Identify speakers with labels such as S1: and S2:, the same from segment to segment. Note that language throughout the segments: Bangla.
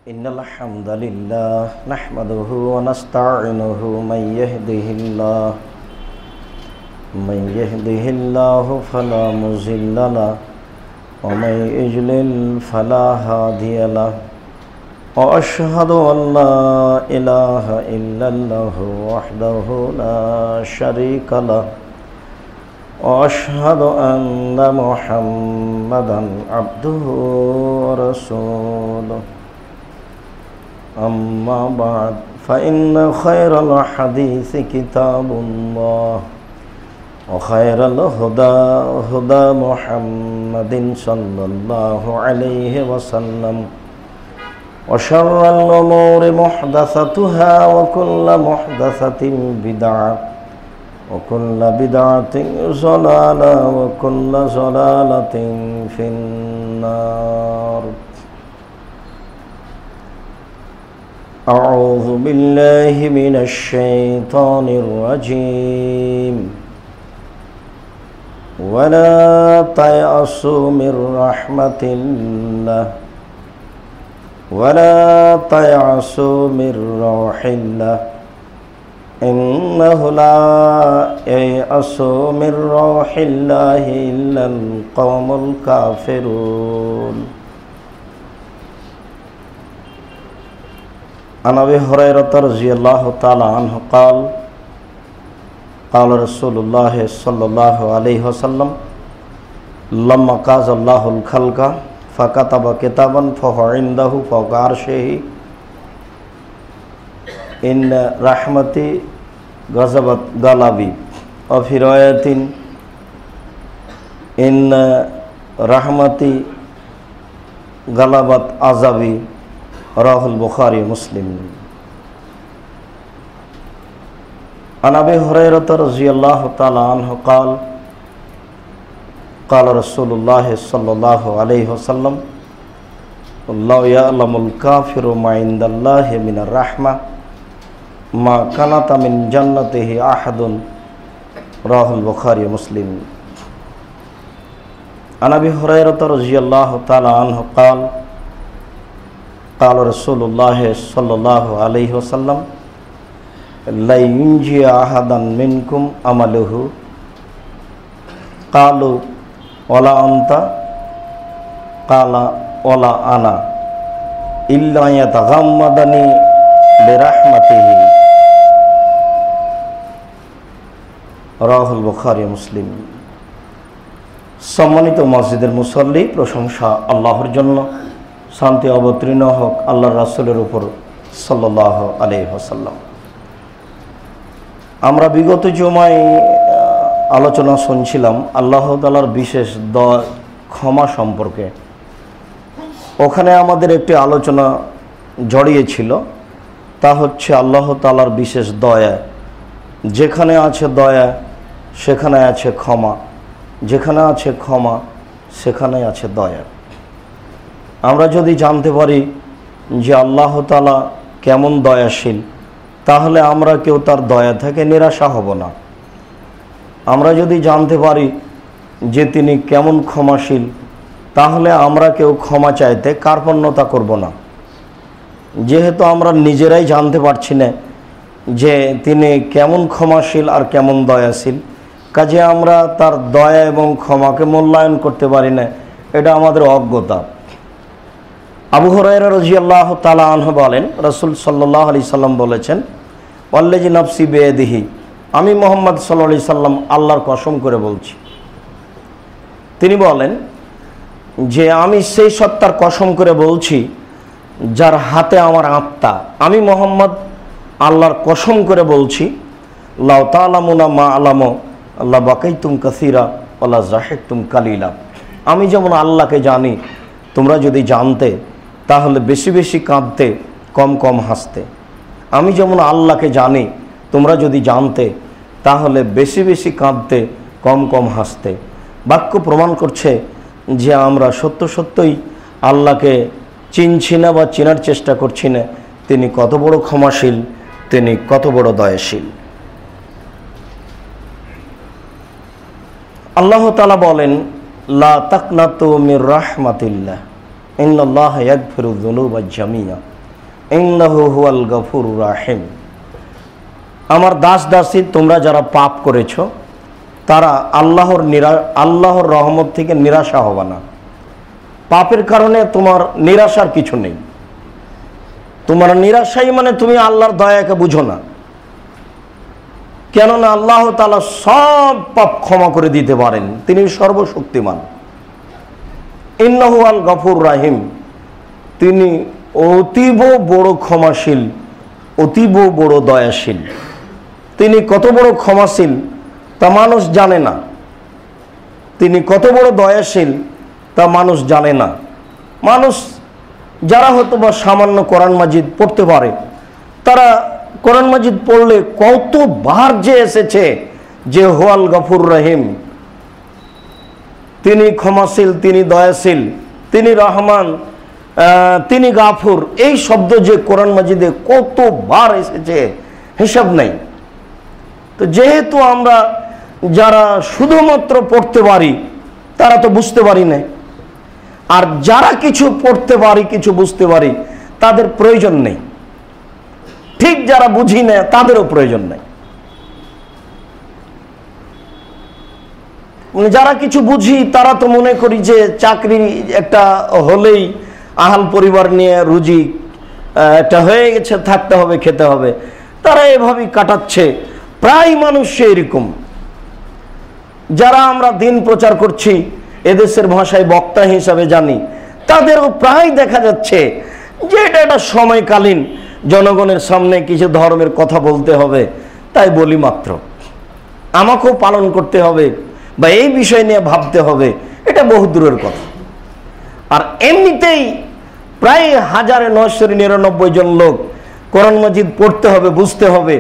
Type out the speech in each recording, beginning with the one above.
S1: إن الحمد لله نحمده ونستعينه من يهده الله فلا مضل له ومن يضلل فلا هادي له وأشهد أن لا إله إلا الله وحده لا شريك له وأشهد أن محمدا عبده ورسوله أما بعد فإن خير الحديث كتاب الله وخير الهدى هدى محمد صلى الله عليه وسلم وشر الأمور محدثاتها وكل محدثة بدعة وكل بدعة ضلالة وكل ضلالة في النار. أعوذ بالله من الشيطان الرجيم. ولا تيأسوا من رحمة الله ولا تيأسوا من روح الله إنه لا ييأس من روح الله إلا القوم الكافرون. عن أبي هريرة رضي الله تعالى عنه قال قال رسول الله صلى الله عليه وسلم لما قضى الله الخلق فكتب كتابا فهو عنده فوق عرشه إن رحمتي غضبت غضبي وفي رواية إن رحمتي غلبت عذابي رواه البخاري ومسلم. عن أبي هريرة رضي الله تعالى عنه قال قال رسول الله صلى الله عليه وسلم لو يعلم الكافر ما عند الله من الرحمة ما كانت من جنته أحد رواه البخاري ومسلم. عن أبي هريرة رضي الله تعالى عنه قال قال رسول الله صلى الله عليه وسلم لا ينجي أحدا منكم عمله قالوا ولا أنت قال ولا أنا إلا يتغمدني برحمته রাহুল বুখারী মুসলিম। সম্মানিত মসজিদের মুসল্লি, প্রশংসা আল্লাহর জন্য, শান্তি অবতীর্ণ হোক আল্লাহর রাসূলের উপর সাল্লাল্লাহু আলাইহি ওয়াসাল্লাম। আমরা বিগত জুমায় আলোচনা শুনছিলাম আল্লাহ তাআলার বিশেষ দয়া ক্ষমা সম্পর্কে। ওখানে আমাদের একটি আলোচনা জড়িয়েছিল, তা হচ্ছে আল্লাহ তাআলার বিশেষ দয়া। যেখানে আছে দয়া সেখানে আছে ক্ষমা, যেখানে আছে ক্ষমা সেখানে আছে দয়া। আমরা যদি জানতে পারি যে আল্লাহ তাআলা কেমন দয়াশীল, তাহলে আমরা কেউ তার দয়া থেকে নিরাশা হব না। আমরা যদি জানতে পারি যে তিনি কেমন ক্ষমাশীল, তাহলে আমরা কেউ ক্ষমা চাইতে কার্পণ্যতা করব না। যেহেতু আমরা নিজেরাই জানতে পারছি না যে তিনি কেমন ক্ষমাশীল আর কেমন দয়াশীল, কাজে আমরা তার দয়া এবং ক্ষমাকে মূল্যায়ন করতে পারি না, এটা আমাদের অজ্ঞতা। আবু হুরায়রা রাদিয়াল্লাহু তাআলা আনহু বলেন, রাসূল সাল্লাল্লাহু আলাইহি সাল্লাম বলেছেন, ওয়াল্লাযী নাফসি বিয়াদিহি, আমি মুহাম্মদ সাল্লাল্লাহু আলাইহি সাল্লাম আল্লাহর কসম করে বলছি। তিনি বলেন যে আমি সেই সত্তার কসম করে বলছি যার হাতে আমার আত্মা, আমি মুহাম্মদ আল্লাহর কসম করে বলছি, লাউ তা'লামুনা মা আলামু লা বাকাইতুম কাসীরা ওয়া লা যাহিকতুম কালিলা। আমি যেমন আল্লাহকে জানি, তোমরা যদি জানতে তাহলে বেশি বেশি কাঁদতে, কম কম হাসতে। আমি যেমন আল্লাহকে জানি, তোমরা যদি জানতে তাহলে বেশি বেশি কাঁদতে, কম কম হাসতে। বাক্য প্রমাণ করছে যে আমরা সত্য সত্যই আল্লাহকে চিনছি না বা চেনার চেষ্টা করছি না তিনি কত বড় ক্ষমাশীল, তিনি কত বড় দয়াশীল। আল্লাহ তাআলা বলেন, লা তাকনাতু মির রাহমাতিল্লাহ, ইন্নাল্লাহা ইয়াগফিরুয যুনুবা জামিআ ইন্নাহু হুয়াল গফুরুর রাহিম। আমার দাস দাসী তোমরা যারা পাপ করেছো তারা আল্লাহর রহমত থেকে নিরাশা হবে না। পাপের কারণে তোমার নিরাশার কিছু নেই। তোমার নিরাশাই মানে তুমি আল্লাহর দয়াকে বুঝো না। কেননা আল্লাহ তাআলা সব পাপ ক্ষমা করে দিতে পারেন, তিনি সর্বশক্তিমান। ইন্নাহু আল গফুর রাহিম, তিনি অতীব বড় ক্ষমাশীল, অতীব বড় দয়াশীল। তিনি কত বড় ক্ষমাশীল তা মানুষ জানে না, তিনি কত বড় দয়াশীল তা মানুষ জানে না। মানুষ যারা হয়তো বা সামান্য কোরআন মাজিদ পড়তে পারে, তারা কোরআন মাজিদ পড়লে কতবার যে এসেছে যে হুয়াল গফুর রহিম, তিনি ক্ষমাশীল, তিনি দয়াশীল, তিনি রহমান, তিনি গাফুর, এই শব্দ যে কোরআন মাজিদে কতবার এসেছে হিসাব নাই। তো যেহেতু আমরা যারা শুধুমাত্র পড়তে পারি তারা তো বুঝতে পারি না, আর যারা কিছু পড়তে পারি কিছু বুঝতে পারি তাদের প্রয়োজন নেই, ঠিক যারা বুঝি না তাদেরও প্রয়োজন নেই। যারা কিছু বুঝি তারা তো মনে করি যে চাকরি একটা হলেই আহাল পরিবার নিয়ে রুজি একটা হয়ে গেছে, থাকতে হবে, খেতে হবে, তারা এভাবেই কাটাচ্ছে। প্রায় মানুষ এরকম। যারা আমরা দিন প্রচার করছি, এদেশের ভাষায় বক্তা হিসাবে জানি, তাদেরও প্রায় দেখা যাচ্ছে যে এটা একটা সময়কালীন, জনগণের সামনে কিছু ধর্মের কথা বলতে হবে তাই বলি মাত্র, আমাকেও পালন করতে হবে বা এই বিষয় নিয়ে ভাবতে হবে, এটা বহু দূরের কথা। আর এমনিতেই প্রায় 1999 জন লোক কোরআন মাজিদ পড়তে হবে, বুঝতে হবে,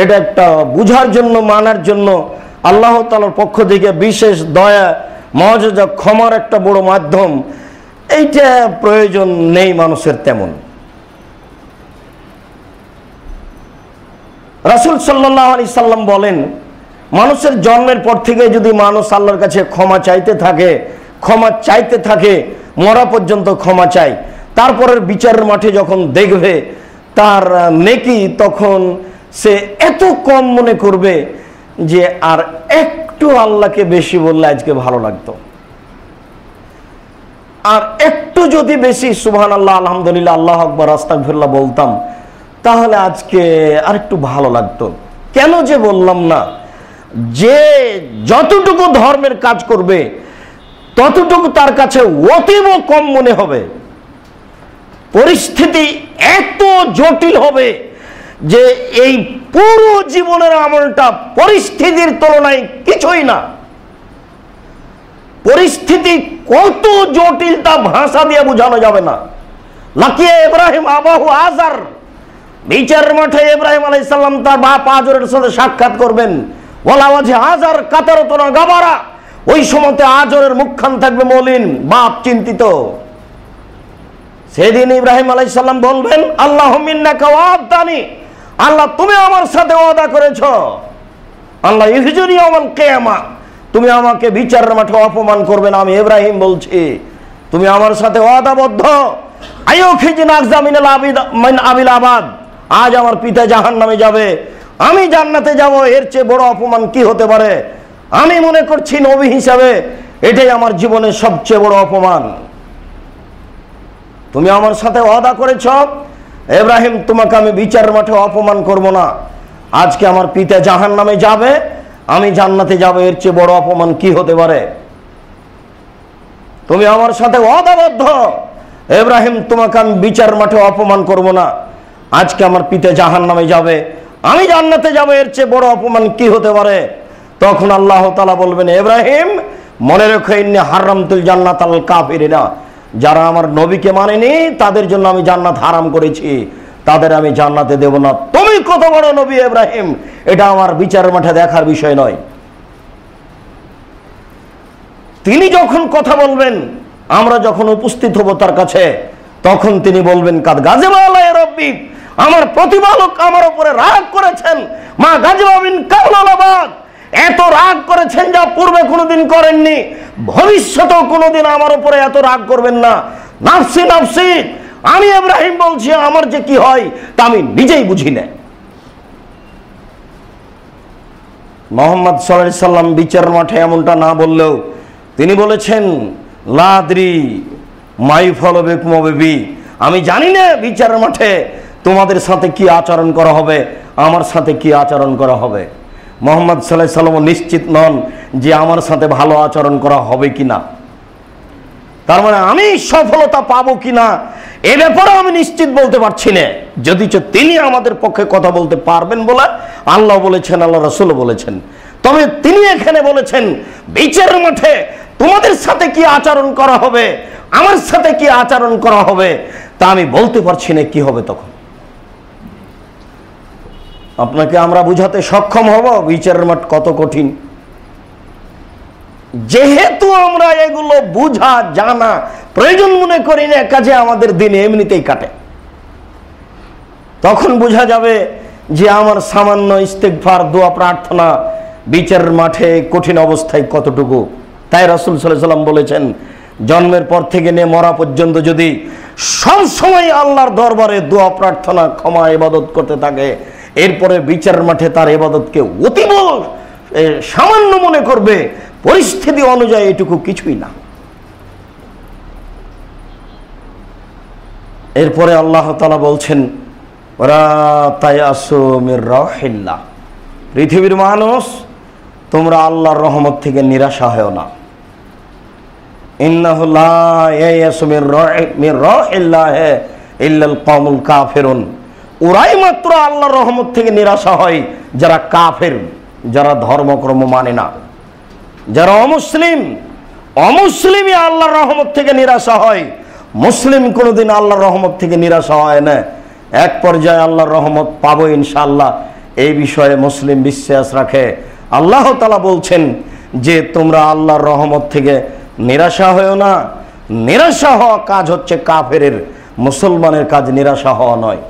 S1: এটা একটা বুঝার জন্য, মানার জন্য আল্লাহ তাআলার পক্ষ থেকে বিশেষ দয়া, মওয়াজা, ক্ষমার একটা বড় মাধ্যম, এইটা প্রয়োজন নেই মানুষের তেমন। রাসূল সাল্লাল্লাহু আলাইহি সাল্লাম বলেন, মানুষের জন্মের পর থেকে যদি মানুষ আল্লাহর কাছে ক্ষমা চাইতে থাকে, মরা পর্যন্ত ক্ষমা চায়, তারপরের বিচারের মাঠে যখন দেখবে তার নেকি, তখন সে এত কম মনে করবে যে আর একটু আল্লাহকে বেশি বললে আজকে ভালো লাগতো, আর একটু যদি বেশি সুবহানাল্লাহ, আলহামদুলিল্লাহ, আল্লাহু আকবার, আস্তাগফিরুল্লাহ বলতাম তাহলে আজকে আর একটু ভালো লাগতো। কেন যে বললাম না, যে যতটুকু ধর্মের কাজ করবে ততটুকু তার কাছে অতীব কম মনে হবে। পরিস্থিতি এত জটিল হবে যে এই পুরো জীবনের আমলটা পরিস্থিতির তুলনায় কিছুই না। পরিস্থিতি কত জটিল তা ভাষা দিয়ে বোঝানো যাবে না। লাকিয়া ইব্রাহিম আবাহু আজার, বিচারের মাঠে ইব্রাহিম আলাইহিস সালাম তার বাপ আজরের সাথে সাক্ষাৎ করবেন। ওয়ালা ওয়াজে আজার কাতারাতুনা গাবারা, ওই সময়তে আজরের মুখখান থাকবে মলিন, বাপ চিন্তিত। সেদিন ইব্রাহিম আলাইহিস সালাম বলবেন, আল্লাহুম্মা ইন্নাকা ওয়া'আদানি, আল্লাহ তুমি আমার সাথে ওয়াদা করেছো, আল্লাহ ইহজুনি ইয়াওমাল কিয়ামা, তুমি আমাকে বিচারের মাঠে অপমান করবে না। আমি ইব্রাহিম বলছি, তুমি আমার সাথে ওয়াদাবদ্ধ। আইয়ুখিজিনা আকজামিনাল আবিল আবাদ, আজ আমার পিতা জাহান্নামে যাবে, আমি জান্নাতে যাব, এর চেয়ে বড় অপমান কি হতে পারে? আমি মনে করছি নবী হিসাবে এটাই আমার জীবনের সবচেয়ে বড় অপমান। তুমি আমার সাথে ওয়াদা করেছ ইব্রাহিম, তোমাকে আমি বিচারের মাঠে অপমান করব না। আজকে আমার পিতা জাহান্নামে যাবে, আমি জান্নাতে যাব, এর চেয়ে বড় অপমান কি হতে পারে? তুমি আমার সাথে ওয়াদাবদ্ধ ইব্রাহিম, তোমাকে আমি বিচার মাঠে অপমান করব না। আজকে আমার পিতা জাহান্নামে যাবে, আমি জান্নাতে যাব, এর চেয়ে বড় অপমান কি হতে পারে? তখন আল্লাহ তাআলা বলবেন, ইব্রাহিম মনে রেখো, ইন্নী হারামতুল জান্নাত আল কাফিরিনা, যারা আমার নবীকে মানেনি তাদের জন্য আমি জান্নাত হারাম করেছি, তাদের আমি জান্নাতে দেব না। তুমি কত বড় নবী ইব্রাহিম, এটা আমার বিচারের মাঠে দেখার বিষয় নয়। তিনি যখন কথা বলবেন, আমরা যখন উপস্থিত হব তার কাছে, তখন তিনি বলবেন, কাদ গাযিবা আলাইয়া রাব্বি, আমার প্রতিপালক আমার উপরে রাগ করেছেন, মা গাযিবা মিন কাওলাবাদ, এত রাগ করেছেন যা পূর্বে কোনোদিন করেননি, ভবিষ্যতেও কোনোদিন আমার উপরে এত রাগ করবেন না নাফসি নাফসি, আমি ইব্রাহিম বলছি আমার যে কি হয় তা আমি নিজেই বুঝি না। মুহাম্মদ সাল্লাল্লাহু আলাইহি সাল্লাম বিচার মাঠে এমনটা না বললেও তিনি বলেছেন লা আদরি মাই ফলো বিকুম বিবি, আমি জানি না বিচার মাঠে তোমাদের সাথে কি আচরণ করা হবে, আমার সাথে কি আচরণ করা হবে। মুহাম্মদ সাল্লাল্লাহু আলাইহি সাল্লাম নিশ্চিত নন যে আমার সাথে ভালো আচরণ করা হবে কিনা, তার মানে আমি সফলতা পাবো কিনা এ ব্যাপারে আমি নিশ্চিত বলতে পারছি না, যদিচ তিনি আমাদের পক্ষে কথা বলতে পারবেন বলে আল্লাহ বলেছেন, আল্লাহ রাসূল বলেছেন। তবে তিনি এখানে বলেছেন বিচারের মাঠে তোমাদের সাথে কি আচরণ করা হবে, আমার সাথে কি আচরণ করা হবে তা আমি বলতে পারছি না কি হবে তখন। আপনাকে আমরা বুঝাতে সক্ষম হব বিচারের মাঠ কত কঠিন। যেহেতু আমরা এগুলো বুঝা জানা প্রয়োজন মনে করি না, কাজে আমাদের দিন এমনিতেই কাটে। তখন বোঝা যাবে যে আমার সামান্য ইস্তেগফার দোয়া প্রার্থনা বিচারের মাঠে কঠিন অবস্থায় কতটুকু। তাই রাসূল সাল্লাল্লাহু আলাইহি সাল্লাম বলেছেন জন্মের পর থেকে নিয়ে মরা পর্যন্ত যদি সব সময় আল্লাহর দরবারে দোয়া প্রার্থনা ক্ষমা ইবাদত করতে থাকে, এরপরে বিচারের মাঠে তার ইবাদতকে অতীব সামান্য মনে করবে, পরিস্থিতি অনুযায়ী এটুকু কিছুই না। এরপরে আল্লাহ তাআলা বলছেন ওরা তায়াসু মির রাহিল্লাহ, পৃথিবীর মানুষ তোমরা আল্লাহর রহমত থেকে নিরাশা হও না। ইন্নাহু লা ইয়াসু মির রাহিল্লাহ ইল্লাল কওমুল কাফিরুন, ওরাই মাত্র আল্লাহর রহমত থেকে নিরাশা হয় যারা কাফের, যারা ধর্মকর্ম মানে না, যারা অমুসলিম। অমুসলিমই আল্লাহর রহমত থেকে নিরাশা হয়, মুসলিম কোনোদিন আল্লাহর রহমত থেকে নিরাশা হয় না। এক পর্যায়ে আল্লাহর রহমত পাবো ইনশাআল্লাহ, এই বিষয়ে মুসলিম বিশ্বাস রাখে। আল্লাহ তাআলা বলছেন যে তোমরা আল্লাহর রহমত থেকে নিরাশা হও না। নিরাশা হওয়া কাজ হচ্ছে কাফেরের, মুসলমানের কাজ নিরাশা হওয়া নয়।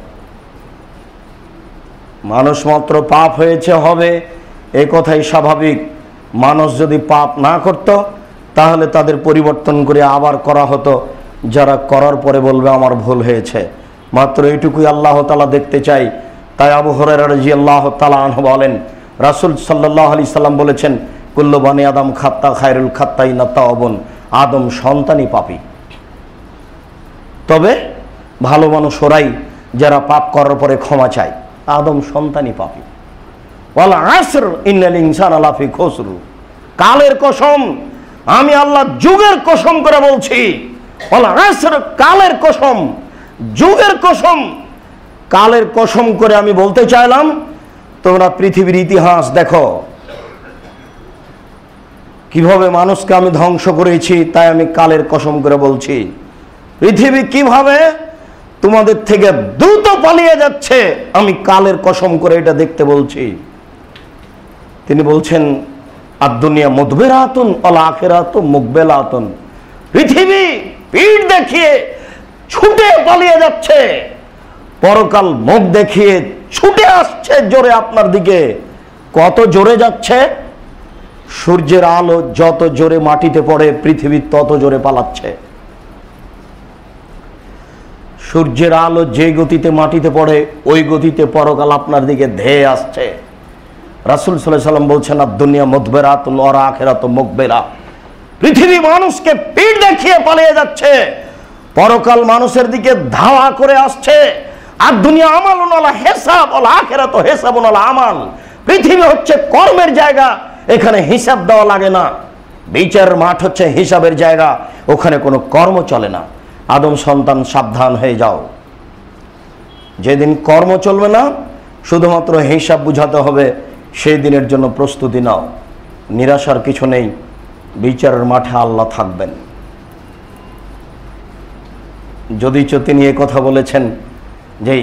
S1: মানুষ মাত্র পাপ হয়েছে হবে এ কথাই স্বাভাবিক। মানুষ যদি পাপ না করত তাহলে তাদের পরিবর্তন করে আবার করা হতো, যারা করার পরে বলবে আমার ভুল হয়েছে। মাত্র এইটুকুই আল্লাহ তাআলা দেখতে চাই। তাই আবু হুরায়রা রাদিয়াল্লাহু তাআলা আনহু বলেন রাসূল সাল্লাল্লাহু আলাইহি সাল্লাম বলেছেন কুল্লু বানি আদম খাত্তা খায়রুল খাত্তাইনা তাওবুন, আদম সন্তানই পাপী, তবে ভালো মানুষ ওরাই যারা পাপ করার পরে ক্ষমা চায়। আদম সন্তানই পাপী। ওয়াল আসর ইন্নাল ইনসানা লাফি খুসর, কালের কসম, আমি আল্লাহ যুগের কসম করে বলছি। ওয়াল আসর, কালের কসম, যুগের কসম, কালের কসম করে আমি বলতে চাইলাম তোমরা পৃথিবীর ইতিহাস দেখো কিভাবে মানুষকে আমি ধ্বংস করেছি, তাই আমি কালের কসম করে বলছি। পৃথিবী কিভাবে তোমাদের থেকে দ্রুত পালিয়ে যাচ্ছে, আমি কালের কসম করে এটা দেখতে বলছি। তিনি বলছেন আদ-দুনিয়া মুদবিরাতুন ওয়াল আখিরাতু মুকবিলাতুন, পৃথিবী পিঠ দেখিয়ে ছুটে পালিয়ে যাচ্ছে, পরকাল মুখ দেখিয়ে ছুটে আসছে জোরে আপনার দিকে। কত জোরে যাচ্ছে? সূর্যের আলো যত জোরে মাটিতে পড়ে পৃথিবী তত জোরে পালাচ্ছে। সূর্যের আলো যে গতিতে মাটিতে পড়ে ওই গতিতে পরকাল আপনার দিকে ধেয়ে আসছে। রাসূল সাল্লাল্লাহু আলাইহি সাল্লাম বলছেন আদ-দুনিয়া মুদবিরাতুন ওয়াল আখিরাতু মুকবিলা, পৃথিবী মানুষকে পিঠ দেখিয়ে পালিয়ে যাচ্ছে, পরকাল মানুষের দিকে ধাওয়া করে আসছে। আর দুনিয়া আমালুন ওয়ালা হিসাব ওয়াল আখিরাতু হিসাবুন ওয়ালা আমাল, পৃথিবী হচ্ছে কর্মের জায়গা, এখানে হিসাব দেওয়া লাগে না। বিচার মাঠ হচ্ছে হিসাবের জায়গা, ওখানে কোনো কর্ম চলে না। আদম সন্তান সাবধান হয়ে যাও, যেদিন কর্ম চলবে না শুধুমাত্র হিসাব বুঝাতে হবে, সেই দিনের জন্য প্রস্তুতি নাও। নিরাশার কিছু নেই, বিচারের মাঠে আল্লাহ থাকবেন। যদিচ তিনি এ কথা বলেছেন যে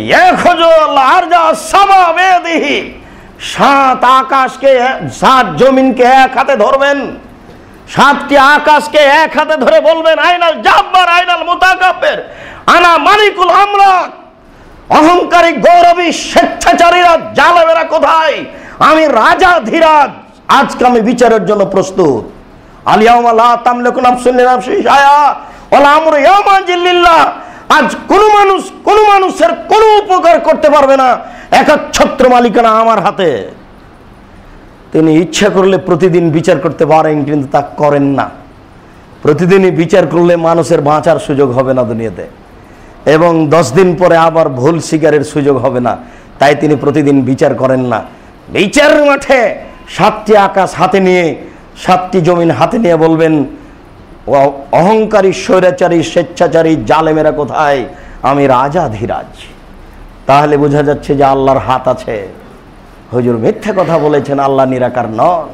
S1: সাত আকাশকে, সাত জমিনকে এক হাতে ধরবেন, সাতটি আকাশকে এক হাতে ধরে বলবেন আইনাল জাব্বার আইনাল মুতাকাব্বির আনা মালিকুল আমলাক, অহংকারী গৌরবী স্বেচ্ছাচারীরা জালেমেরা কোথায়, আমি রাজা ধীরাজ, আজকে আমি বিচারের জন্য প্রস্তুত। আলিয়াউমা লা তামলিকু নাফসুন লিনাফসিন শাইআ ওয়াল আমরু ইয়াওমাইযিন লিল্লাহ। আজ কোন মানুষের কোনো উপকার করতে পারবে না, একচ্ছত্র মালিকানা আমার হাতে। তিনি ইচ্ছা করলে প্রতিদিন বিচার করতে পারেন, কিন্তু তা করেন না। প্রতিদিনই বিচার করলে মানুষের বাঁচার সুযোগ হবে না দুনিয়াতে, এবং 10 দিন পরে আবার ভুল স্বীকারের সুযোগ হবে না, তাই তিনি প্রতিদিন বিচার করেন না। বিচারের মাঠে 7টি আকাশ হাতে নিয়ে, 7টি জমিন হাতে নিয়ে বলবেন, অহংকারী, স্বৈরাচারী, স্বেচ্ছাচারী, জালেমেরা কোথায়? আমি রাজাধিরাজ। তাহলে বোঝা যাচ্ছে যে আল্লাহর হাত আছে। হুজুর মিথ্যা কথা বলেছেন, আল্লাহ নিরাকার নন।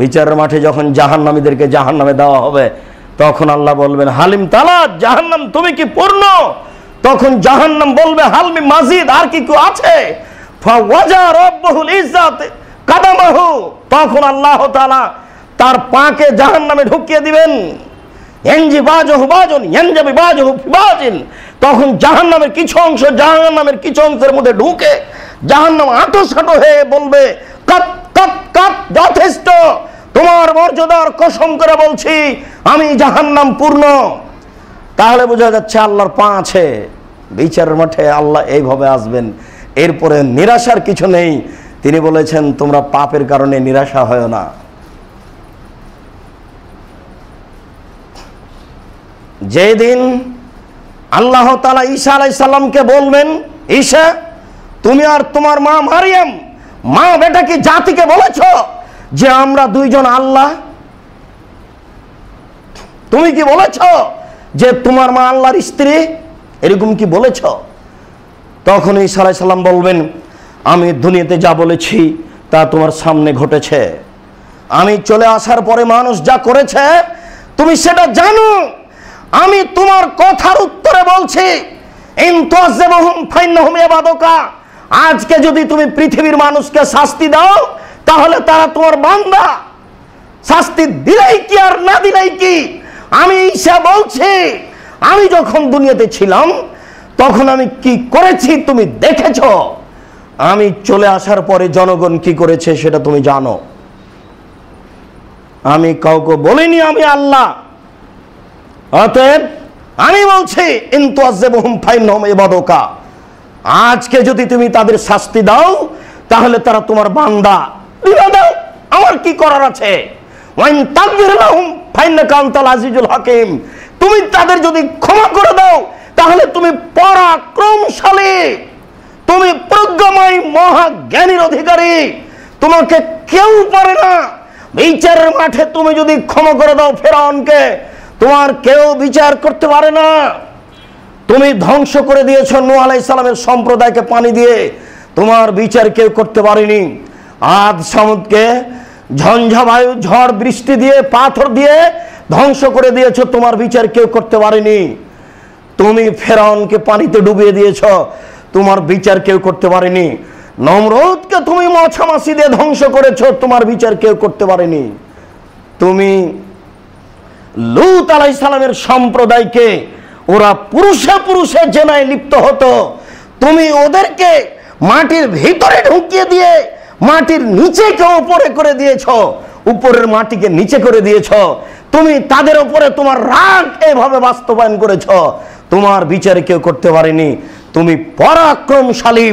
S1: বিচারের মাঠে যখন জাহান্নামীদেরকে জাহান্নামে দেওয়া হবে, তখন আল্লাহ বলবেন, হালিম তালা, জাহান্নাম তুমি কি পূর্ণ? তখন জাহান্নাম বলবে, হালমি মাজিদ, আর কি কেউ আছে? ফাওয়াজা রাব্বুল ইজ্জাত কাদামাহু, তখন আল্লাহ তাআলা তার পাকে জাহান্নামে ঢুকিয়ে দিবেন। ইয়ানজি বাজহু বাজন ইয়ানজাবি বাজহু ফিবাজিন, তখন জাহান্নামের কিছু অংশ জাহান্নামের কিছু অংশের মধ্যে ঢুকে জাহান্নাম আঁটো হয়ে বলবে, কাত কাত কাত, যথেষ্ট, তোমার মর্যাদার কসম করে বলছি আমি জাহান্নাম পূর্ণ। তাহলে বোঝা যাচ্ছে আল্লাহর পা আছে। বিচারের মাঠে আল্লাহ এইভাবে আসবেন। এরপরে নিরাশার কিছু নেই। তিনি বলেছেন, তোমরা পাপের কারণে নিরাশা হয় না। যেদিন আল্লাহ তাআলা ঈসা আলাইহিস সালামকে বলবেন, ঈসা, তুমি আর তোমার মা মারিয়াম, মা বেটা কি জাতিকে বলেছো যে আমরা দুইজন আল্লাহ? তুমি কি বলেছো যে তোমার মা আল্লাহর স্ত্রী? এরকম কি বলেছো? তখন ঈসা আলাইহিস সালাম বলবেন, আমি দুনিয়াতে যা বলেছি তা তোমার সামনে ঘটেছে। আমি চলে আসার পরে মানুষ যা করেছে তুমি সেটা জানো। আমি তোমার কথার উত্তরে বলছি, ইন তুআযিবহুম ফাইন্নাহুম ইবাদুকা, আজকে যদি তুমি পৃথিবীর মানুষকে শাস্তি দাও তাহলে তারা তোমার বান্দা। শাস্তি দিলেই কি আর না দিলেই কি? আমি ঈসা বলছি, আমি যখন দুনিয়াতে ছিলাম তখন আমি কি করেছি তুমি দেখেছো। আমি চলে আসার পরে জনগণ কি করেছে সেটা তুমি জানো। আমি কাউকে বলিনি আমি আল্লাহ। অতএব আমি বলছি, ইন তুআযিবহুম ফাইন্নাহুম ইবাদুকা, আজকে যদি তুমি তাদের শাস্তি দাও তাহলে তারা তোমার বান্দা। দিবা দাও, আমার কি করার আছে? ওয়াইন তাগফির লাহুম ফাইন্নাকা আনতাল আজিজুল হাকিম, তুমি তাদের যদি ক্ষমা করে দাও তাহলে তুমি পরাক্রমশালী, তুমি প্রজ্ঞাময় মহাজ্ঞানীর অধিকারী, তোমাকে কেউ পারে না। বিচারের মাঠে তুমি যদি ক্ষমা করে দাও ফেরাউনকে, তোমার কেউ বিচার করতে পারে না। তুমি ধ্বংস করে দিয়েছো নূহ আলাইহিস সালামের সম্প্রদায়কে পানি দিয়ে, তোমার বিচার কেউ করতে পারেনি। আদ সামুদকে ঝঞ্ঝা বায়ু, ঝড় বৃষ্টি দিয়ে, পাথর দিয়ে ধ্বংস করে দিয়েছো, তোমার বিচার কেউ করতে পারেনি। তুমি ফেরাউনকে পানিতে ডুবিয়ে দিয়েছো, তোমার বিচার কেউ করতে পারেনি। নমরুদকে তুমি মাছি দিয়ে ধ্বংস করেছো, তোমার বিচার কেউ করতে পারেনি। তুমি লূত আলাইহিস সালামের সম্প্রদায়কে, ওরা পুরুষে পুরুষে জেনায় লিপ্ত হতো, তুমি ওদেরকে মাটির ভিতরে ঢুকিয়ে দিয়ে মাটির নিচেকে উপরে করে দিয়েছ, উপরের মাটিকে নিচে করে দিয়েছ। তুমি তাদের উপরে তোমার রাগ এভাবে বাস্তবায়ন করেছ, তোমার বিচার কেউ করতে পারেনি। তুমি পরাক্রমশালী,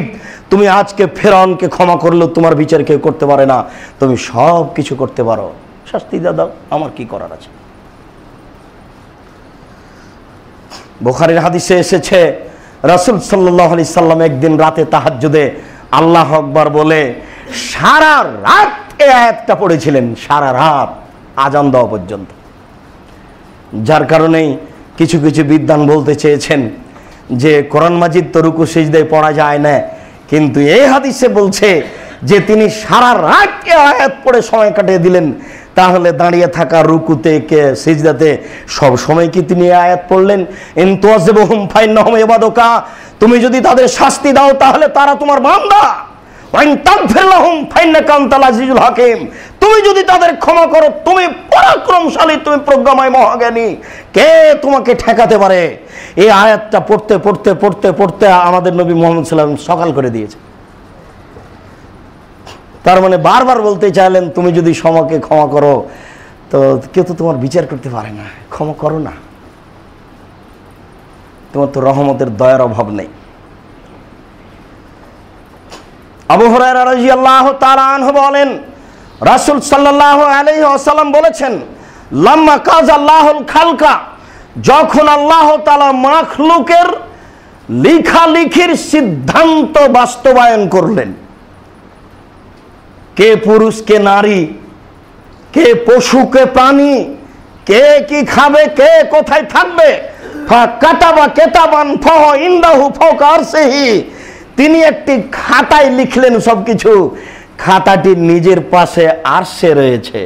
S1: তুমি আজকে ফেরাউনকে ক্ষমা করলেও তোমার বিচার কেউ করতে পারে না। তুমি সব কিছু করতে পারো, শাস্তি দাও, আমার কি করার আছে? বুখারীর হাদিসে এসেছে, রাসূল সাল্লাল্লাহু আলাইহি সাল্লাম একদিন রাতে তাহাজ্জুদে আল্লাহু আকবার বলে সারা রাত এই আয়াতটা পড়েছিলেন, সারা রাত আজান দেওয়া পর্যন্ত। যার কারণেই কিছু কিছু বিদ্বান বলতে চেয়েছেন যে কোরআন মাজিদ তো রুকু সিজদায় পড়া যায় না, কিন্তু এই হাদিসে বলছে যে তিনি সারা রাত এই আয়াত পড়ে সময় কাটিয়ে দিলেন। তাহলে দাঁড়িয়ে থাকা রুকুতে কে সিজদাতে সব সময় কি তিনি আয়াত পড়লেন? ইন তুআযিবহুম ফাইন্নাহুম ইবাদুকা, তুমি যদি তাদের শাস্তি দাও তাহলে তারা তোমার বান্দা। ওয়াইন তাগফির লাহুম ফাইন্নাকা আনতাল আজিজুল হাকিম, তুমি যদি তাদের ক্ষমা করো তুমি পরাক্রমশালী, তুমি প্রজ্ঞাময় মহাজ্ঞানী, কে তোমাকে ঠেকাতে পারে? এই আয়াতটা পড়তে পড়তে পড়তে পড়তে আমাদের নবী মুহাম্মদ সাল্লাল্লাহু আলাইহি ওয়াসাল্লাম সকাল করে দিয়েছে। তার মানে বারবার বলতে চাইলেন, তুমি যদি সমাকে ক্ষমা করো তো কেউ তো তোমার বিচার করতে পারে না, ক্ষমা করো না, তোমার তো রহমতের দয়ার অভাব নেই। আবু হুরায়রা রাদিয়াল্লাহু তাআলা আনহু বলেন, রাসূল সাল্লাল্লাহু আলাইহি ওয়াসাল্লাম বলেছেন, লাম্মা কাযাল্লাহুল খালকা, যখন আল্লাহ তাআলা মাখলুকের লেখালেখির সিদ্ধান্ত বাস্তবায়ন করলেন, কে পুরুষ কে নারী, কে পশু কে প্রাণী, কে কি খাবে, কে কোথায় থাকবে, ফাকাতাবা কিতাবান ফাহু ইনদাহু ফাওকা আরশিহি, তিনি একটি খাতায় লিখলেন সবকিছু, খাতাটি নিজের পাশে আরশে রয়েছে।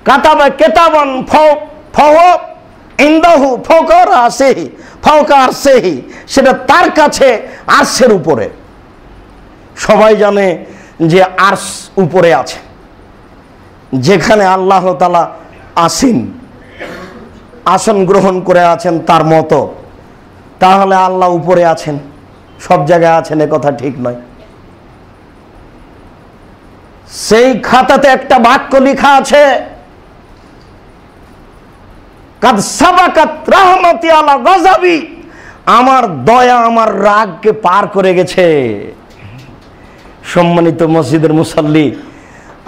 S1: কাতাবা কিতাবান ফাহু ইনদাহু ফাওকা আরশিহি, ফাওকা আরশিহি, সেটা তার কাছে আরশের উপরে। সবাই জানে যে আরশ উপরে আছে, যেখানে আল্লাহ তাআলা আসীন, আসন গ্রহণ করে আছেন তার মতো। তাহলে আল্লাহ উপরে আছেন, সব জায়গায় আছেন, এ কথা ঠিক নয়। সেই খাতাতে একটা বাক্য লেখা আছে, কাদ সাবাকাত রাহমাতি আলা গাযাবি, আমার দয়া আমার রাগকে পার করে গেছে। সম্মানিত মসজিদের মুসাল্লি,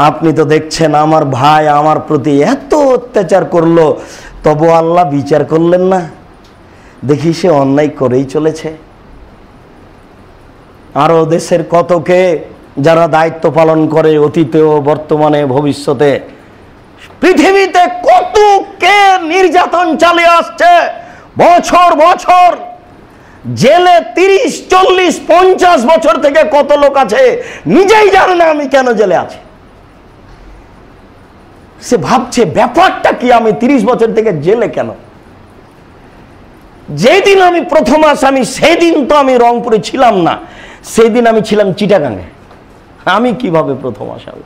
S1: আপনি তো দেখছেন আমার ভাই আমার প্রতি এত অত্যাচার করলো, তবু আল্লাহ বিচার করলেন না। দেখি সে অন্যায় করেই চলেছে। আরো দেশের কতকে যারা দায়িত্ব পালন করে, অতীতে ও বর্তমানে ভবিষ্যতে, পৃথিবীতে কত কে নির্যাতন চালিয়ে আসছে বছর বছর। জেলে 30, 40, 50 বছর থেকে কত লোক আছে নিজেই জানে না আমি কেন জেলে আছি। সে ভাবছে ব্যাপারটা কি, আমি 30 বছর থেকে জেলে কেন। যেদিন আমি প্রথম আসামি, সেদিন তো আমি রংপুরে ছিলাম না, সেদিন আমি ছিলাম চিটাগাঙে। আমি কিভাবে প্রথম আসামি?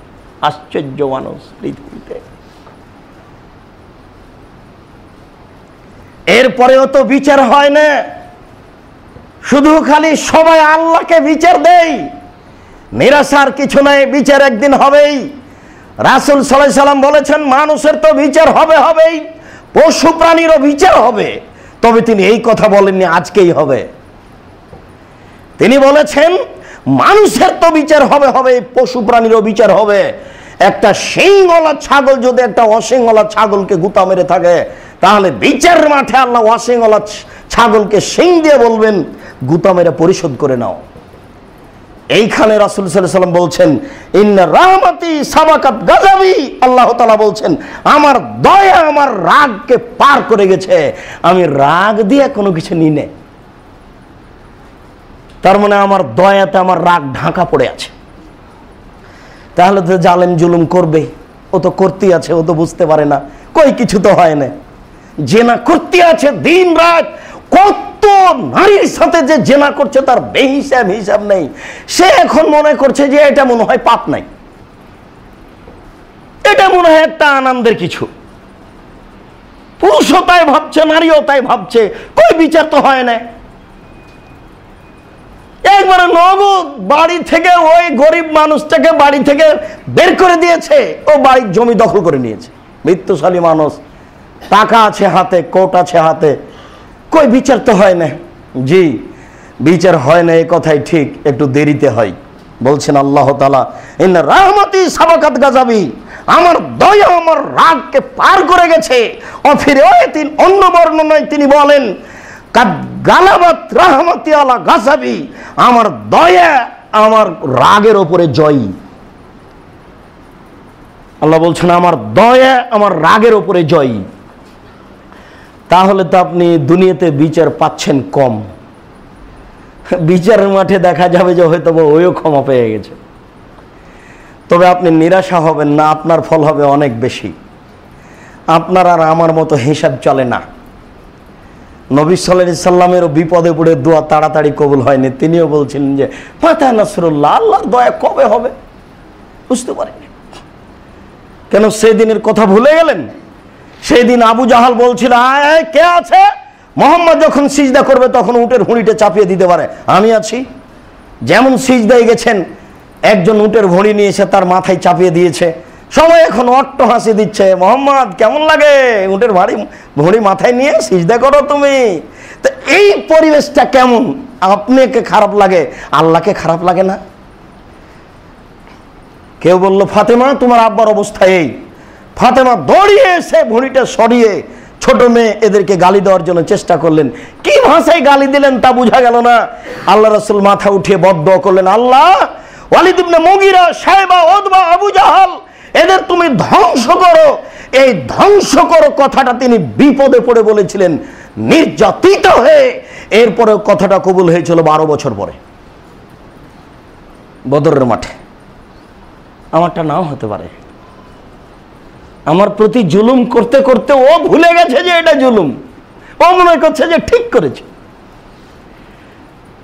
S1: আশ্চর্য মানুষ পৃথিবীতে। এরপরেও তো বিচার হয় না, শুধু খালি সবাই আল্লাহকে বিচার দেয়। নিরাশার কিছু নাই, বিচার একদিন হবেই। রাসূল সাল্লাল্লাহু আলাইহি সাল্লাম বলেছেন, মানুষের তো বিচার হবেই, পশু প্রাণীরও বিচার হবে। তবে তিনি এই কথা বলেননি আজকেই হবে। তিনি বলেছেন মানুষের তো বিচার হবে, পশু প্রাণীরও বিচার হবে। একটা শিংওয়ালা ছাগল যদি একটা অশিংওয়ালা ছাগলকে গুতা মেরে থাকে, তাহলে বিচারের মাঠে আল্লাহ অশিংওয়ালা ছাগলকে শিং দিয়ে বলবেন, গুতা মেরে পরিশোধ করে নাও। এইখানে রাসূল সাল্লাল্লাহু আলাইহি ওয়াসাল্লাম বলছেন, ইন্না রাহমাতি সাবাকাত গাযাবি, আল্লাহ তাআলা বলছেন আমার দয়া আমার রাগকে পার করে গেছে। আমি রাগ দিয়ে কোনো কিছু নিই না, তার মানে আমার দয়াতে আমার রাগ ঢাকা পড়ে আছে। তাহলে তো জালেম জুলুম করবে, ও তো করতেই আছে, ও তো বুঝতে পারে না কই কিছু তো হয় না। জেনা করতে আছে দিন রাত, কত নারীর সাথে যে জেনা করছে তার হিসাব নেই। সে এখন মনে করছে যে এটা মনে হয় পাপ নাই, এটা মনে হয় একটা আনন্দের কিছু। পুরুষও তাই ভাবছে, নারীও তাই ভাবছে, কই বিচার তো হয় না। একবারে নগদ বাড়ি থেকে ওই গরিব মানুষটাকে বাড়ি থেকে বের করে দিয়েছে, ও বাড়ির জমি দখল করে নিয়েছে। বিত্তশালী মানুষ, টাকা আছে হাতে, কোট আছে হাতে, কই বিচার তো হয় না। জি, বিচার হয় না, এই কথাই ঠিক, একটু দেরিতে হয়। বলছেন আল্লাহ তাআলা, ইন্না রাহমাতি সাবাকাত গাযাবি, আমার দয়া আমার রাগকে পার করে গেছে। অফিরায়াতিন, অন্য বর্ণনায় তিনি বলেন, কাদ গালাবাত রাহমাতি আলা গাযাবি, আমার দয়া আমার রাগের উপরে জয়ী। আল্লাহ বলছেন আমার দয়া আমার রাগের উপরে জয়ী। তাহলে তো আপনি দুনিয়াতে বিচার পাচ্ছেন কম, বিচারের মাঠে দেখা যাবে যে হয়তো ওইও ক্ষমা পেয়ে গেছে। তবে আপনি নিরাশা হবেন না, আপনার ফল হবে অনেক বেশি। আপনার আর আমার মতো হিসাব চলে না। নবী সাল্লাল্লাহু আলাইহি সাল্লামেরও বিপদে পড়ে দোয়া তাড়াতাড়ি কবুল হয়নি। তিনিও বলছিলেন যে মাতা নাসরুল্লাহ, আল্লাহর দয়া কবে হবে, বুঝতে পারেনি। কেন সেদিনের কথা ভুলে গেলেন? সেই দিন আবু জাহাল বলছিল, আয় কে আছে? মোহাম্মদ যখন সিজদা করবে তখন উটের হুঁড়িটা চাপিয়ে দিতে পারে, আমি আছি। যেমন সিজদায় গেছেন, একজন উটের ভুঁড়ি নিয়ে এসে তার মাথায় চাপিয়ে দিয়েছে, সবাই এখন অট্ট হাসি দিচ্ছে, মোহাম্মদ কেমন লাগে, উটের ভড়ি মাথায় নিয়ে সিজদা করো তুমি। তো এই পরিবেশটা কেমন? আপনাকে খারাপ লাগে, আল্লাহকে খারাপ লাগে না? কেউ বলল, ফাতেমা তোমার আব্বার অবস্থা এই। ফাতেমা দৌড়িয়ে এসে ভড়িটা সরিয়ে ছোট মেয়ে এদেরকে গালি দেওয়ার জন্য চেষ্টা করলেন। কি ভাষায় গালি দিলেন তা বোঝা গেল না। আল্লাহ রাসূল মাথা উঠিয়ে বদদোয়া করলেন, আল্লাহ Walid ibn Mughira, Shaiba, Utba, Abu Jahl এদের তুমি ধ্বংস করো। এই ধ্বংস করো কথাটা তিনি বিপদে পড়ে বলেছিলেন, নির্যাতিত হয়ে। এরপরে কথাটা কবুল হয়েছিল 12 বছর পরে বদরের মাঠে। আমারটা নাও হতে পারে। আমার প্রতি জুলুম করতে করতে ও ভুলে গেছে যে এটা জুলুম, ও মনে করছে যে ঠিক করেছে।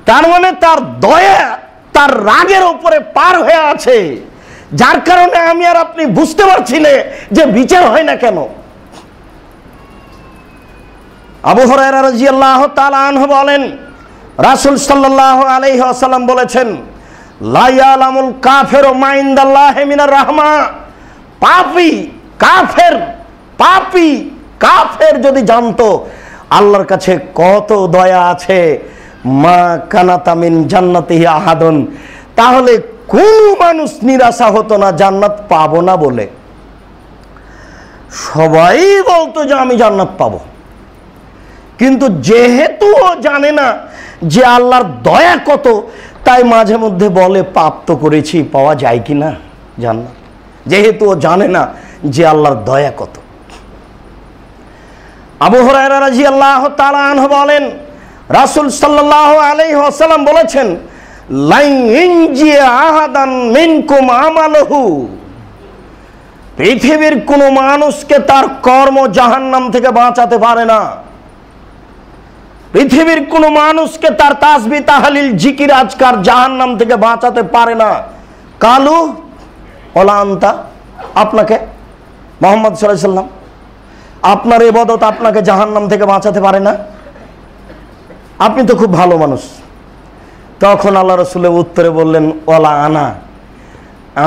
S1: তার মানে তার দয়া তার রাগের উপরে পার হয়ে আছে, যার কারণে আমি আর আপনি বুঝতে পারছি না যে বিচার হয় না কেন। আবু হুরায়রা রাদিয়াল্লাহু তাআলা আনহু বলেন, রাসূল সাল্লাল্লাহু আলাইহি ওয়াসাল্লাম বলেছেন, লা ইয়ালামুল কাফিরু মা ইনদাল্লাহি মিনার রাহমা। কাফের যদি জানতো আল্লাহর কাছে কত দয়া আছে, মা কানাতা মিন জান্নাতিহি আহাদুন, তাহলে কোন মানুষ নিরাশা হতো না জান্নাত পাবো না বলে। সবাই বলতো যে আমি জান্নাত পাবো, কিন্তু যেহেতু ও জানে না যে আল্লাহর দয়া কত, তাই মাঝে মধ্যে বলে পাপ তো করেছি, পাওয়া যায় কি না জান্নাত, যেহেতু ও জানে না যে আল্লাহর দয়া কত। আবু হুরায়রা রাদিয়াল্লাহু তাআলা আনহু বলেন, রাসূল সাল্লাল্লাহু আলাইহি ওয়াসাল্লাম বলেছেন, লাইন ইনজি আহাদান মিনকুম আমালহু, পৃথিবীর কোন মানুষকে তার কর্ম জাহান্নাম থেকে বাঁচাতে পারে না। পৃথিবীর কোন মানুষকে তার তাসবিহ তাহলিল জিকির আজকার জাহান্নাম থেকে বাঁচাতে পারে না। কালু ওলা আনতা, আপনাকে মুহাম্মদ সাল্লাল্লাহু আলাইহি ওয়াসাল্লাম, আপনার ইবাদত আপনাকে জাহান্নাম থেকে বাঁচাতে পারে না, আপনি তো খুব ভালো মানুষ। তখন আল্লাহ রাসূল উত্তরে বললেন, ওলা আনা,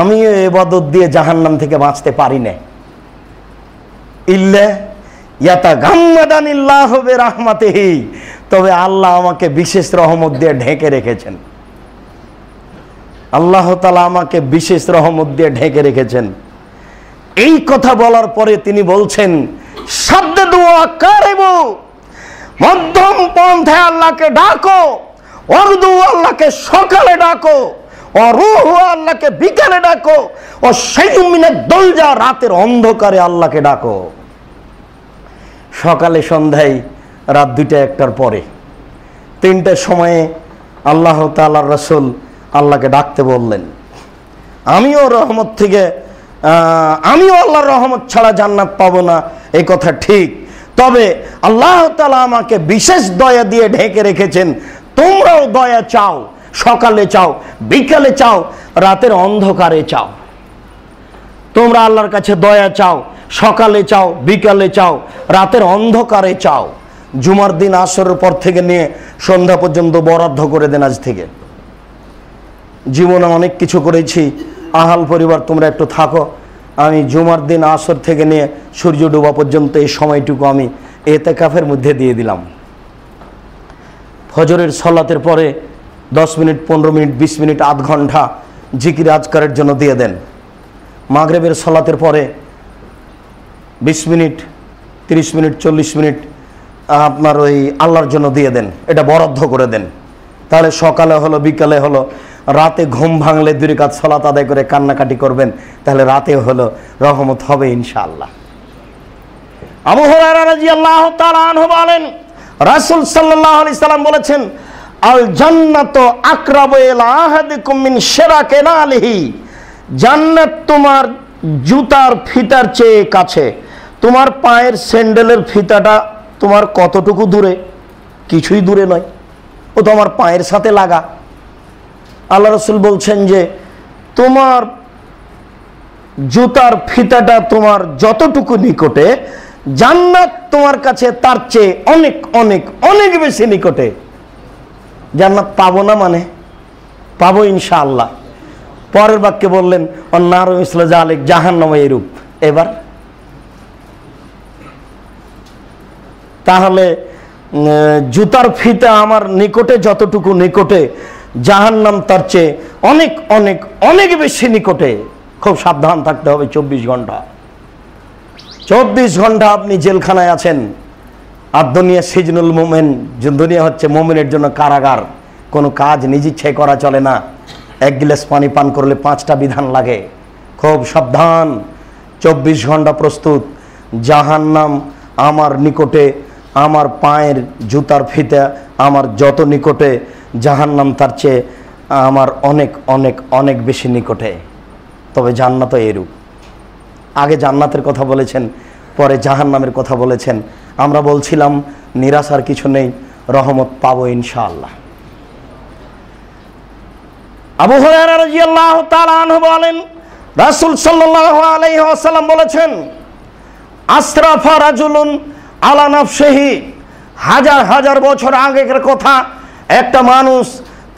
S1: আমিও ইবাদত দিয়ে জাহান্নাম থেকে বাঁচতে পারি না। ইল্লা ইয়াতাগাম্মাদানিল্লাহু বিরাহমাতিহি, তবে আল্লাহ আমাকে বিশেষ রহমত দিয়ে ঢেকে রেখেছেন। আল্লাহ তাআলা আমাকে বিশেষ রহমত দিয়ে ঢেকে রেখেছেন। এই কথা বলার পরে তিনি বলছেন, সাদ্দাদু ওয়া কারিবু, মধ্যম পন্থায় আল্লাহকে ডাকো, ওয়ারদু আল্লাহকে সকালে ডাকো, ও রুহু আল্লাহকে বিকালে ডাকো, ও শাইউম মিনাদ দুলজা, রাতের অন্ধকারে আল্লাহকে ডাকো। সকালে, সন্ধ্যায়, রাত 2টা 1টার পরে, 3টার সময়ে আল্লাহ তাআলার রাসূল আল্লাহকে ডাকতে বললেন। আমিও আল্লাহর রহমত ছাড়া জান্নাত পাবো না, এই কথা ঠিক। তবে আল্লাহ তাআলা আমাকে বিশেষ দয়া দিয়ে ঢেকে রেখেছেন। তোমরাও দয়া চাও, সকালে চাও, বিকালে চাও, রাতের অন্ধকারে চাও। তোমরা আল্লাহর কাছে দয়া চাও, সকালে চাও, বিকালে চাও, রাতের অন্ধকারে চাও। জুমার দিন আসরের পর থেকে নিয়ে সন্ধ্যা পর্যন্ত বরাদ্দ করে দেন আজ থেকে। জীবনে অনেক কিছু করেছি, আহাল পরিবার তোমরা একটু থাকো, আমি জুমার দিন আসর থেকে নিয়ে সূর্য ডোবা পর্যন্ত এই সময়টুকু আমি এতেকাফের মধ্যে দিয়ে দিলাম। ফজরের সালাতের পরে 10 মিনিট, 15 মিনিট, 20 মিনিট, আধ ঘন্টা জিকির আজকারের জন্য দিয়ে দেন। মাগরিবের সালাতের পরে 20 মিনিট, 30 মিনিট, 40 মিনিট আপনার ওই আল্লাহর জন্য দিয়ে দেন, এটা বরাদ্দ করে দেন। তাহলে সকালে হলো, বিকালে হলো, রাতে ঘুম ভাঙলে 2 রাকাত সালাত আদায় করে কান্নাকাটি করবেন, তাহলে রাতে হলো রহমত হবে ইনশাআল্লাহ। আবু হুরায়রা রাদিয়াল্লাহু তাআলা আনহু বলেন, রাসূল সাল্লাল্লাহু আলাইহি সাল্লাম বলেছেন, আল জান্নাতু আকরাবু ইলা আহাদিকুম মিন শিরাকি নালিহি, জান্নাত তোমার জুতার ফিতার চেয়ে কাছে। তোমার পায়ের স্যান্ডেলের ফিতাটা তোমার কতটুকু দূরে? কিছুই দূরে নয়, ও তো আমার পায়ের সাথে লাগা। আল্লাহ রাসূল বলছেন যে তোমার জুতার ফিতাটা তোমার যতটুকু নিকটে, জান্নাত তোমার কাছে তার চেয়ে অনেক অনেক অনেক বেশি নিকটে। জান্নাত পাবো না মানে পাবো ইনশাআল্লাহ। পরের বাক্যে বললেন অন্নার মিসলা জালিক, জাহান্নাম এরূপ। এবার তাহলে জুতার ফিতা আমার নিকটে যতটুকু নিকটে, জাহান্নাম তার চেয়ে অনেক অনেক অনেক বেশি নিকটে। খুব সাবধান থাকতে হবে। 24 ঘন্টা 24 ঘন্টা আপনি জেলখানায় আছেন। আর দুনিয়া সিজনুল মোমেন, দুনিয়া হচ্ছে মোমেনের জন্য কারাগার। কোনো কাজ নিজ ইচ্ছায় করা চলে না। এক গ্লাস পানি পান করলে 5টা বিধান লাগে। খুব সাবধান। 24 ঘন্টা প্রস্তুত। জাহান্নাম আমার নিকটে, আমার পায়ের জুতার ফিতা আমার যত নিকটে, জাহান্নাম তার চেয়ে আমার অনেক অনেক অনেক বেশি নিকটে। তবে জান্নাত এরূপ। আগে জান্নাতের কথা বলেছেন, পরে জাহান্নামের কথা বলেছেন। আমরা বলছিলাম নিরাশার কিছু নেই, রহমত পাবো ইনশাআল্লাহ। আবু হুরায়রা রাদিয়াল্লাহু তাআলা আনহু বলেন, রাসূল সাল্লাল্লাহু আলাইহি ওয়াসাল্লাম বলেছেন, আসরাফা রাজুলুন আলা নাফসিহি, হাজার হাজার বছর আগের কথা। একটা মানুষ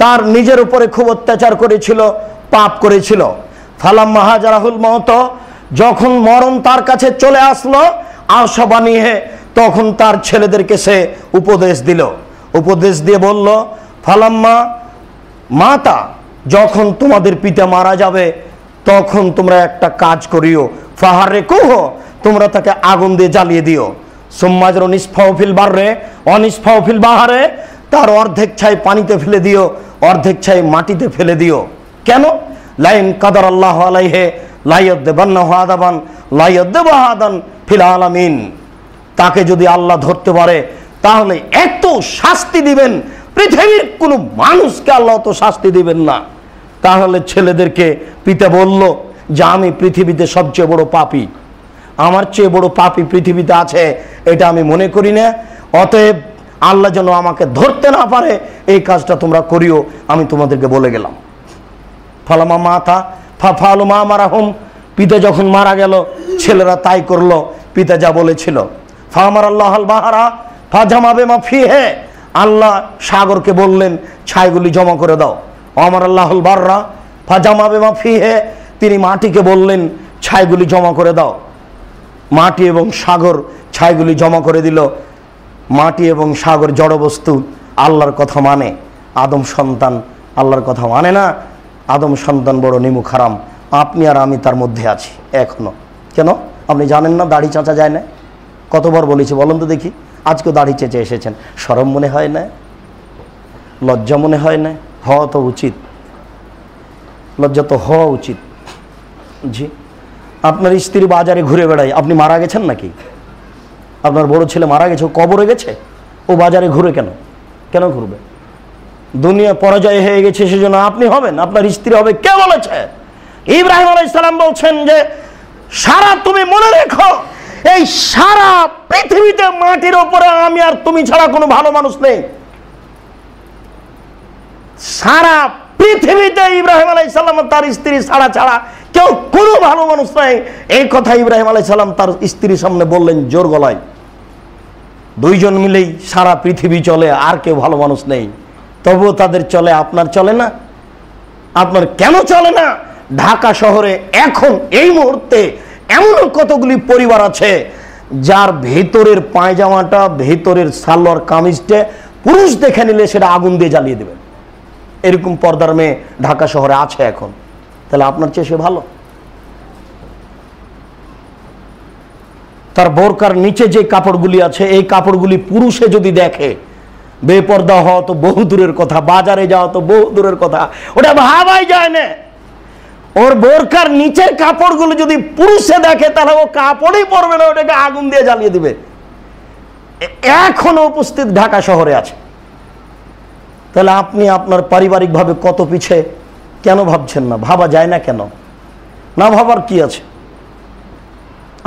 S1: তার নিজের উপরে খুব অত্যাচার করেছিল, পাপ করেছিল। ফালাম্মা হাজারাহুল মওত, যখন মরণ তার কাছে চলে আসলো, আশা নিয়ে তখন তার ছেলেদেরকে সে উপদেশ দিল। উপদেশ দিয়ে বলল, ফালাম্মা মাতা, যখন তোমাদের পিতা মারা যাবে তখন তোমরা একটা কাজ করিও, ফাহারে কুহ, তোমরা তাকে আগুন দিয়ে জ্বালিয়ে দিও। সুম্মাজর নিসফাউফিল বাররে অনিসফাউফিল বাহারে, তার অর্ধেক ছাই পানিতে ফেলে দিও, অর্ধেক ছাই মাটিতে ফেলে দিও। কেন? লাইন কাদার আল্লাহ আলাইহে লাইয়াদ্দেবান্নাহু আযাবান লাইয়াদ্দেবাহাদান ফিল আলামিন, তাকে যদি আল্লাহ ধরতে পারে তাহলে এত শাস্তি দিবেন, পৃথিবীর কোনো মানুষকে আল্লাহ তো শাস্তি দিবেন না। তাহলে ছেলেদেরকে পিতা বলল যে আমি পৃথিবীতে সবচেয়ে বড় পাপী, আমার চেয়ে বড় পাপী পৃথিবীতে আছে এটা আমি মনে করি না। অতএব আল্লাহ যেন আমাকে ধরতে না পারে এই কাজটা তোমরা করিও, আমি তোমাদেরকে বলে গেলাম। ফালামা মাতা ফালুমা মারাহুম, পিতা যখন মারা গেল ছেলেরা তাই করলো পিতা যা বলেছিল। ফামার আল্লাহ আল বাহারা ফাজামাবে মা ফিহে, আল্লাহ সাগরকে বললেন ছাইগুলি জমা করে দাও। আমার আল্লাহুল বাররা ফাজামাবে মা ফিহে, তিনি মাটিকে বললেন ছাইগুলি জমা করে দাও। মাটি এবং সাগর ছাইগুলি জমা করে দিল। মাটি এবং সাগর জড়বস্তু, আল্লাহর কথা মানে। আদম সন্তান আল্লাহর কথা মানে না। আদম সন্তান বড় নিমুখ হারাম। আপনি আর আমি তার মধ্যে আছি এখনো। কেন? আপনি জানেন না দাড়ি চাঁচা যায় না? কতবার বলেছি বলুন তো দেখি। আজকেও দাড়ি চেঁচে এসেছেন, শরম মনে হয় না? লজ্জা মনে হয় না? হওয়া তো উচিত, লজ্জা তো হওয়া উচিত। জি, আপনার স্ত্রী বাজারে ঘুরে বেড়ায়, আপনি মারা গেছেন নাকি? আপনার বড় ছেলে মারা গেছে, ও কবরে গেছে, ও বাজারে ঘুরে কেন? কেন ঘুরবে? দুনিয়া পরাজয় হয়ে গেছে সেজন্য আপনি হবেন, আপনার স্ত্রী হবে? কে বলেছে? ইব্রাহিম আলাইহিস সালাম বলছেন যে সারা, তুমি মনে রেখো এই সারা পৃথিবীতে মাটির উপরে আমি আর তুমি ছাড়া কোনো ভালো মানুষ নেই। সারা পৃথিবীতে ইব্রাহিম আলাইহিস সালাম তার স্ত্রী ছাড়া কেউ কোনো ভালো মানুষ নাই। এই কথা ইব্রাহিম আলাইহিস সালাম তার স্ত্রীর সামনে বললেন জোর গলায়। দুইজন মিলেই সারা পৃথিবী চলে, আর কেউ ভালো মানুষ নেই। তবুও তাদের চলে, আপনার চলে না? আপনার কেন চলে না? ঢাকা শহরে এখন এই মুহূর্তে এমন কতগুলি পরিবার আছে যার ভেতরের পায়জামাটা, ভেতরের সালোয়ার কামিজটা পুরুষ দেখে নিলে সেটা আগুন দিয়ে জ্বালিয়ে দেবে। এরকম পর্দার মেয়ে ঢাকা শহরে আছে এখন। তাহলে আপনার চেয়ে সে ভালো? তার বোরকার নিচে যে কাপড়গুলি আছে এই কাপড়গুলি পুরুষে যদি দেখে, বেপর্দা হওয়া তো বহু দূরের কথা, বাজারে যাওয়া তো বহু দূরের কথা, ওটা ভাবাই যায় না। ওর বোরকার নিচের কাপড়গুলো যদি পুরুষে দেখে তাহলে ও কাপড়ই পরবে না, ওটাকে আগুন দিয়ে জ্বালিয়ে দিবে। এখনো উপস্থিত ঢাকা শহরে আছে। তাহলে আপনি আপনার পারিবারিকভাবে কত পিছে কেন ভাবছেন না? ভাবা যায় না কেন? না ভাবার কি আছে?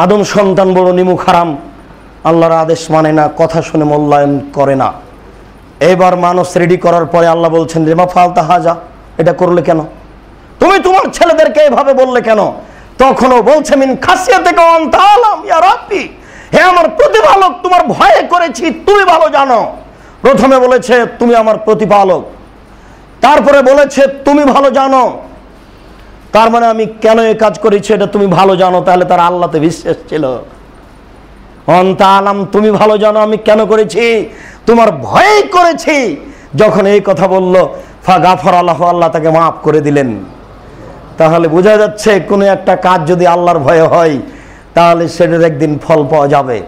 S1: আদম সন্তান বড় নিমুখ হারাম, আল্লাহর আদেশ মানে না, কথা শুনে মূল্যায়ন করে না। এবার মানুষ রেডি করার পরে আল্লাহ বলছেন রেমা ফালতা হাজা, এটা করলে কেন? তুমি তোমার ছেলেদেরকে এভাবে বললে কেন? তখনও বলছে মিন খাসিয়াতিকা আনতা আলাম ইয়া রাব্বি, হে আমার প্রতিপালক, তোমার ভয়ে করেছি, তুমি ভালো জানো। প্রথমে বলেছে তুমি আমার প্রতিপালক, তারপরে বলেছে তুমি ভালো জানো, তার মানে আমি কেন এই কাজ করেছি এটা তুমি ভালো জানো, তাহলে তার আল্লাহতে বিশ্বাস ছিল। অন্তা আলাম, তুমি ভালো জানো আমি কেন করেছি, তোমার ভয় করেছি। যখন এই কথা বলল, ফা গাফর আল্লাহ, আল্লাহ তাকে মাফ করে দিলেন। তাহলে বোঝা যাচ্ছে কোনো একটা কাজ যদি আল্লাহর ভয়ে হয় তাহলে সেটার একদিন ফল পাওয়া যাবে।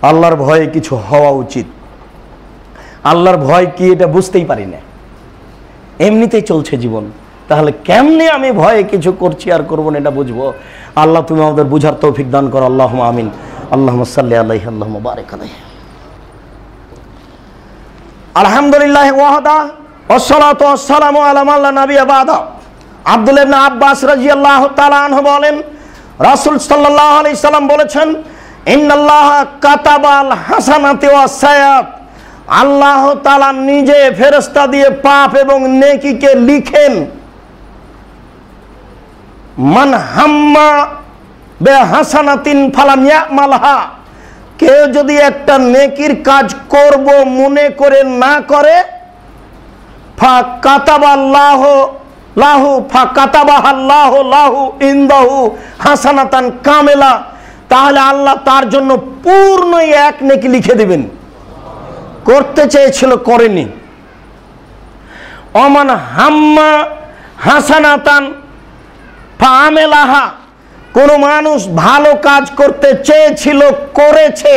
S1: আল্লাহর ভয়ে কিছু হওয়া উচিত। আল্লাহর ভয় কি এটা বুঝতেই পারি না, এমনিতেই চলছে জীবন। তাহলে কেমনে আমি ভয়ে কিছু করছি আর করবো না এটা বুঝবো? আল্লাহ তুমি আমাদের বুঝার তৌফিক দান করো। আল্লাহুম্মা আমিন। আল্লাহুম্মা সাল্লি আলাইহি, আল্লাহুম্মা বারিক আলাইহি। আলহামদুলিল্লাহ ওয়াহদা ওয়াসসালাতু ওয়াসসালামু আলা মান লা নাবিয়্যা বাদা। আব্দুল্লাহ ইবনে আব্বাস রাদিয়াল্লাহু তাআলা আনহু বলেন, রাসূল সাল্লাল্লাহু আলাইহি সাল্লাম বলেছেন, ইন্নাল্লাহা কাতাবাল হাসানাতি ওয়াস সায়াত। আল্লাহ তাআলা নিজে ফেরেশতা দিয়ে পাপ এবং নেকিকে লিখেন। মান হাম্মা বে হাসানাতিন ফালাম ইয়ামালহা, কেউ যদি একটা নেকির কাজ করব মনে করে না করে, ফা কাতাবাল্লাহু লাহু ফা কাতাবাহাল্লাহু লাহু ইনদাহু হাসানাতান কামেলা, তাহলে আল্লাহ তার জন্য পূর্ণ এক নেকি লিখে দিবেন। করতে চেয়েছিল করেনি। ওমান হাম্মা হাসানাতান ফা আমেলাহা, কোন মানুষ ভালো কাজ করতে চেয়েছিল করেছে,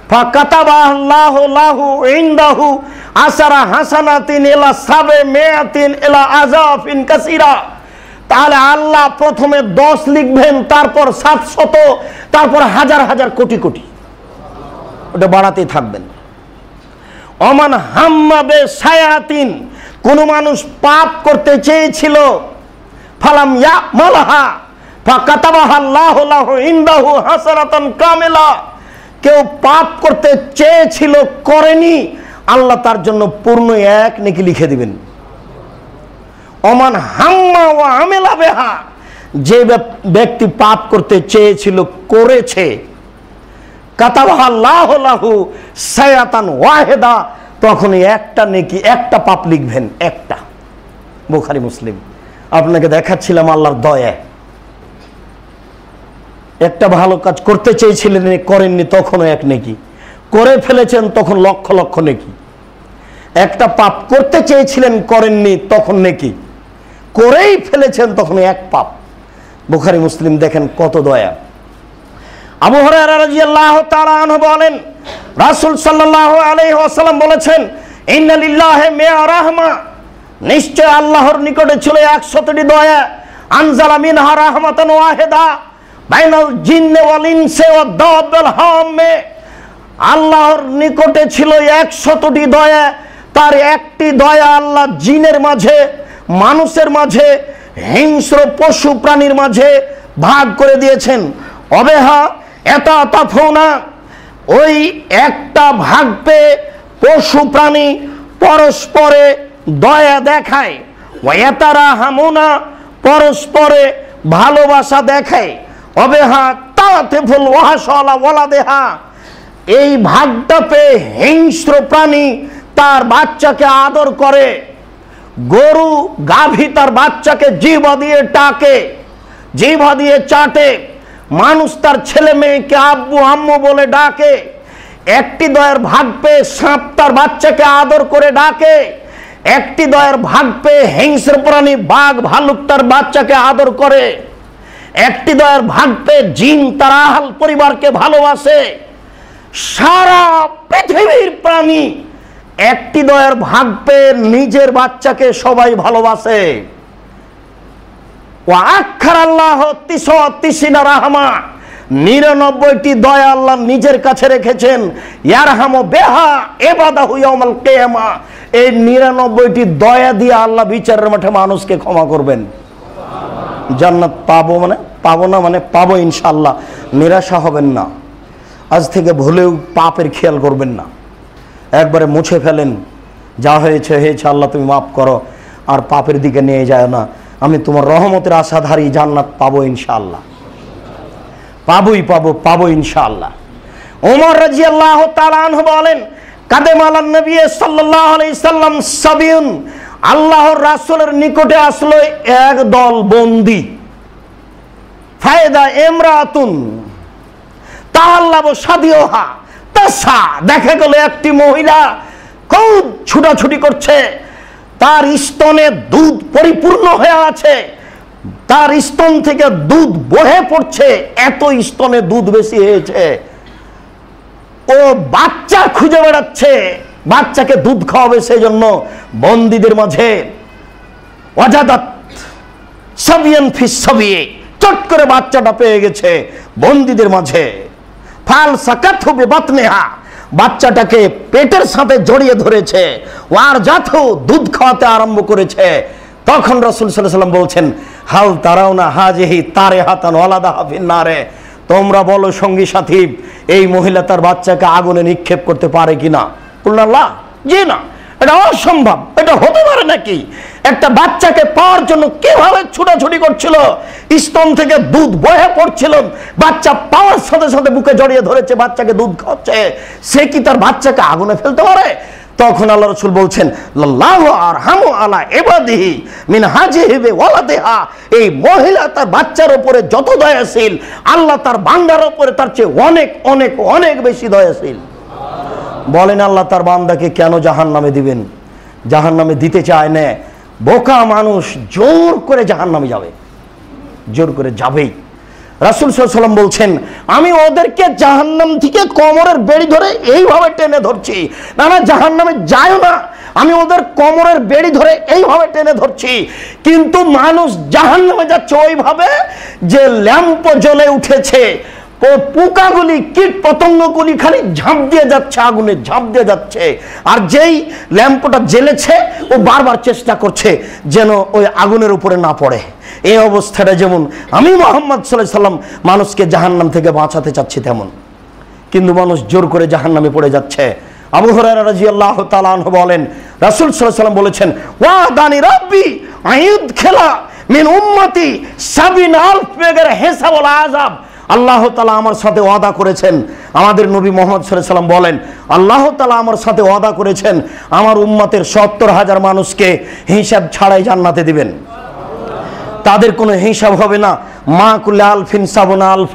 S1: ফা কাতাবাহাল্লাহু লাহু ইনদাহু আসারা হাসানাতিন ইলা সাবমিয়াতিন ইলা আযাফিন কাসীরা, তাহলে আল্লাহ প্রথমে 10 লিখবেন, তারপর 700, তারপর হাজার হাজার কোটি কোটি, ওটা বাড়াতেই থাকবেন। ওমান হাম্মা বে সায়াতিন, কোন মানুষ পাপ করতে চেয়েছিল, ফালাম ইয়ামালহা ফা কাতাবাহাল্লাহু লাহু ইনদাহু হাসানাতান কামিলা, কেউ পাপ করতে চেয়েছিল করেনি, আল্লাহ তার জন্য পূর্ণ এক নেকি লিখে দিবেন। ওমান হাম্মা ওয়া আমিলা বিহা, যে ব্যক্তি পাপ করতে চেয়েছিল করেছে, কাতাবাহাল্লাহু লাহু সায়াতান ওয়াহিদা, তখন একটা নেকি একটা পাপ লিখবেন, একটা। বুখারী মুসলিম। আপনাকে দেখাচ্ছিলাম আল্লাহর দয়া। একটা ভালো কাজ করতে চেয়েছিলেন করেননি, তখনও এক নেকি। করে ফেলেছেন তখন লক্ষ লক্ষ নেকি। একটা পাপ করতে চেয়েছিলেন করেননি, তখন নেকি। করেই ফেলেছেন তখন এক পাপ। বুখারী মুসলিম দেখেন কত দয়া। আবু হুরায়রা রাদিয়াল্লাহু তাআলা আনহু বলেন, রাসূল সাল্লাল্লাহু আলাইহি ওয়াসাল্লাম বলেছেন, ইন্না লিল্লাহি মিয়া রাহমা, নিশ্চয় আল্লাহর নিকটে ছিল 100টি দয়া, আনজালা মিনহা রাহমাতান ওয়াহিদা বাইনাল জিন্নি ওয়াল ইনসি ওয়াদ দাওয়াবিল হাম্মে, আল্লাহর নিকটে ছিল 100টি দয়া, তার একটি দয়া আল্লাহ জিনের মাঝে, মানুষের মাঝে, হিংস্র পশু প্রাণীর মাঝে ভাগ করে দিয়েছেন। অবেহা এটা তাফুনা, ওই একটা ভাগ পেয়ে পশু প্রাণী পরস্পরে দয়া দেখায়। ওয়াতারা হামুনা, পরস্পরে ভালোবাসা দেখায়। অবেহা তাতেফুল ওয়াহাশালা ওয়ালাদেহা, এই ভাগটা পেয়ে হিংস্র প্রাণী তার বাচ্চাকে আদর করে। গরু গাভী তার বাচ্চাকে জিহ্বা দিয়ে টাকে, জিহ্বা দিয়ে চাটে। মানুষ তার ছেলে মেয়েকে আব্বু আম্মু বলে ডাকে। একটি দয়ার ভাগ পেয়ে সাপ তার বাচ্চাকে আদর করে ডাকে। একটি দয়ার ভাগ পেয়ে হিংস্র প্রাণী বাঘ ভালুক তার বাচ্চাকে আদর করে। একটি দয়ার ভাগ পেয়ে জিন তার আহাল পরিবারকে ভালোবাসে। সারা পৃথিবীর প্রাণী একটি দয়ার ভাগ পেয়ে নিজের বাচ্চাকে সবাই ভালোবাসে। ওয়া আখার আল্লাহ 99 রাহমা, 99টি দয়া আল্লাহ নিজের কাছে রেখেছেন। ইয়ারহামু বিহা ইবাদাহু ইয়াউমাল কিয়ামা, এই 99টি দয়া দিয়ে আল্লাহ বিচারের মাঠে মানুষকে ক্ষমা করবেন। জান্নাত পাবো মানে পাবো না মানে পাবো ইনশাআল্লাহ। নিরাশা হবেন না। আজ থেকে ভুলেও পাপের খেয়াল করবেন না। একবারে মুছে ফেলেন, যা হয়েছে হয়েছে, আল্লাহ তুমি মাফ করো, আর পাপের দিকে নিয়ে যায় না। আমি তোমার রহমতের আশাধারী, জান্নাত পাবো ইনশাআল্লাহ। পাবো ইনশাআল্লাহ। ওমর রাদিয়াল্লাহু তাআলা আনহু বলেন, কাদেম আলান নবী সাল্লাল্লাহু আলাইহি সাল্লাম সাবিয়ুন, আল্লাহর রাসূলের নিকটে আসলো এক দল বন্দী। ফায়দা ইমরাতুন তাআল্লাবু সাদিওহা তাসা, দেখা গেল একটি মহিলা খুব ছুটাছুটি করছে, তার স্তনে দুধ পরিপূর্ণ হয়ে আছে, তার স্তন থেকে দুধ বহে পড়ছে, এত স্তনে দুধ বেশি হয়েছে। ও বাচ্চা খুঁজে বেড়াচ্ছে, বাচ্চাকে দুধ খাওয়াবে, সেই জন্য বন্দীদের মাঝে ওয়াজাদাত সাবিয়ান ফি সাবিয়ে, চট করে বাচ্চাটা পেয়ে গেছে বন্দীদের মাঝে। ফাল সাকাতহু বিবাতনিহা, বাচ্চাটাকে পেটের সাথে জড়িয়ে ধরেছে, ওয়ার জাথু, দুধ খাওয়াতে আরম্ভ করেছে। তখন রাসূল সাল্লাল্লাহু আলাইহি ওয়াসাল্লাম বলছেন, হাল তারাউনা হাজিহি তারিহাতান ওয়ালাদাহা ফিন্নারে, তোমরা বলো সঙ্গী সাথী, এই মহিলা তার বাচ্চাকে আগুনে নিক্ষেপ করতে পারে কিনা? বললেন আল্লাহ, জি না, এটা অসম্ভব, এটা হতে পারে নাকি? একটা বাচ্চাকে পাওয়ার জন্য কিভাবে ছুটাছুটি করছিল, স্তন থেকে দুধ বহে পড়ছিল, বাচ্চা পাওয়ার সাথে সাথে বুকে জড়িয়ে ধরেছে, বাচ্চাকে দুধ খাওয়াচ্ছে, সে কি তার বাচ্চাকে আগুনে ফেলতে পারে? তখন আল্লাহ রাসূল বলছেন, লাল্লাহু আরহামু আলা ইবাদিহি মিন হাজিহি ওয়ালাদিহা, এই মহিলা তার বাচ্চার উপরে যত দয়াশীল, আল্লাহ তার বান্দার উপরে তার চেয়ে অনেক অনেক অনেক বেশি দয়াশীল। বলেন আল্লাহ তার বান্দাকে কেন জাহান্নামে দিবেন? জাহান্নামে দিতে চায় না। বোকা মানুষ জোর করে জাহান্নামে যাবে, জোর করে যাবেই। রাসূল সাল্লাল্লাহু আলাইহি ওয়াসাল্লাম বলছেন, আমি ওদেরকে জাহান্নাম থেকে কোমরের বেড়ি ধরে এইভাবে টেনে ধরছি, না না জাহান্নামে যায় না, আমি ওদের কোমরের বেড়ি ধরে এইভাবে টেনে ধরছি। কিন্তু মানুষ জাহান্নামে যাচ্ছে ওইভাবে যে ল্যাম্প জ্বলে উঠেছে, ও পোকাগুলি কীট পতঙ্গগুলি খালি ঝাঁপ দিয়ে যাচ্ছে, আগুনে ঝাঁপ দিয়ে যাচ্ছে, আর যেই ল্যাম্পটা জ্বেলেছে ও বারবার চেষ্টা করছে যেন ওই আগুনের উপরে না পড়ে। এই অবস্থাটা যেমন আমি মুহাম্মদ সাল্লাল্লাহু আলাইহি সাল্লাম মানুষকে জাহান্নাম থেকে বাঁচাতে চাচ্ছি তেমন, কিন্তু মানুষ জোর করে জাহান্নামে পড়ে যাচ্ছে। আবু হুরায়রা রাদিয়াল্লাহু তাআলা আনহু বলেন, রাসূল সাল্লাল্লাহু আলাইহি সাল্লাম বলেছেন, ওয়া দানি রাব্বি আইয়ুদখিলা মিন উম্মতি ৭০,০০০ বেগের হিসাব ওয়াল আযাব, আল্লাহ তাআলা আমার সাথে ওয়াদা করেছেন, আমাদের নবী মুহাম্মদ সাল্লাল্লাহু আলাইহি সাল্লাম বলেন, আল্লাহ তাআলা আমার সাথে ওয়াদা করেছেন আমার উম্মতের ৭০,০০০ মানুষকে হিসাব ছাড়াই জান্নাতে দিবেন, তাদের কোনো হিসাব হবে না। মা কুল্লি আলফিন সাবুনা আলফ,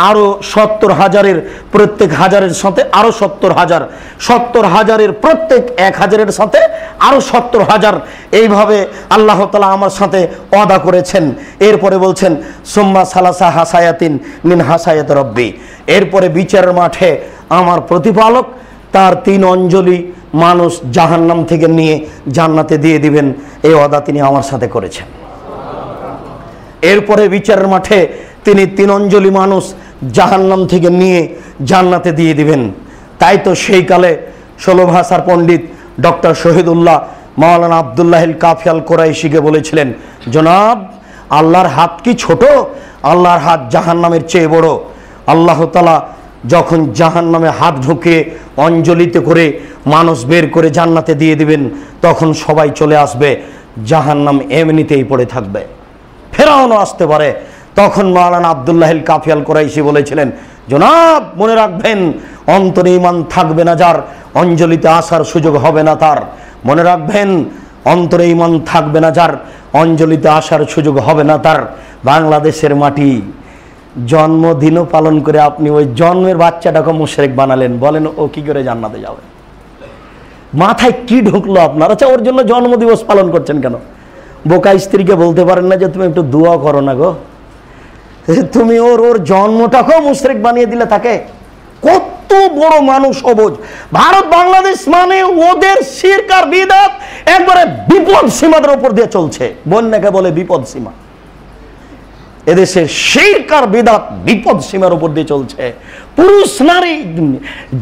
S1: আরও ৭০,০০০-এর প্রত্যেক হাজারের সাথে আরও ৭০,০০০, ৭০,০০০-এর প্রত্যেক ১,০০০-এর সাথে আরও ৭০,০০০, এইভাবে আল্লাহ তাআলা আমার সাথে ওয়াদা করেছেন। এরপরে বলছেন, সুম্মা সালাসা হাসায়াতিন মিন হাসায়াত রব্বি, এরপরে বিচারের মাঠে আমার প্রতিপালক তার ৩ অঞ্জলি মানুষ জাহান্নাম থেকে নিয়ে জান্নাতে দিয়ে দিবেন, এই ওয়াদা তিনি আমার সাথে করেছেন। এরপরে বিচারের মাঠে তিনি ৩ অঞ্জলি মানুষ জাহান্নাম থেকে নিয়ে জান্নাতে দিয়ে দিবেন। তাই তো সেই কালে ১৬ ভাষার পণ্ডিত ডক্টর শহীদুল্লাহ মাওলানা আব্দুল্লাহিল কাফি আল কোরাইশিকে বলেছিলেন, জনাব আল্লাহর হাত কি ছোট? আল্লাহর হাত জাহান্নামের চেয়ে বড়। আল্লাহ তাআলা যখন জাহান্নামে হাত ঢুকিয়ে অঞ্জলিতে করে মানুষ বের করে জান্নাতে দিয়ে দিবেন, তখন সবাই চলে আসবে, জাহান্নাম এমনিতেই পড়ে থাকবে, ফেরাউনও আসতে পারে। তখন মাওলানা আব্দুল্লাহিল কাফি আল কোরাইশি বলেছিলেন, জনাব মনে রাখবেন, অন্তরে ঈমান থাকবে না যার, অঞ্জলিতে আসার সুযোগ হবে না তার। মনে রাখবেন, অন্তরে ঈমান থাকবে না যার, অঞ্জলিতে আসার সুযোগ হবে না তার। বাংলাদেশের মাটি, জন্মদিনও পালন করে আপনি ওই জন্মের বাচ্চাটাকে মুশরিক বানালেন, বলেন ও কি করে জান্নাতে যাবে? মাথায় কি ঢুকলো আপনার? আচ্ছা, ওর জন্য জন্মদিবস পালন করছেন কেন? বোকা স্ত্রীকে বলতে পারেন না যে তুমি একটু দোয়া করো না গো, তুমি ওর জন্মটাকেও মুশরিক বানিয়ে দিলে তাকে। কত বড় মানুষ অবুঝ! ভারত বাংলাদেশ মানে ওদের শিরক আর বিদআত একবারে বিপদ সীমার উপর দিয়ে চলছে, বন্যাকে বলে বিপদ সীমা। এদেশে শিরক আর বিদআত বিপদ সীমার উপর দিয়ে চলছে। পুরুষ নারী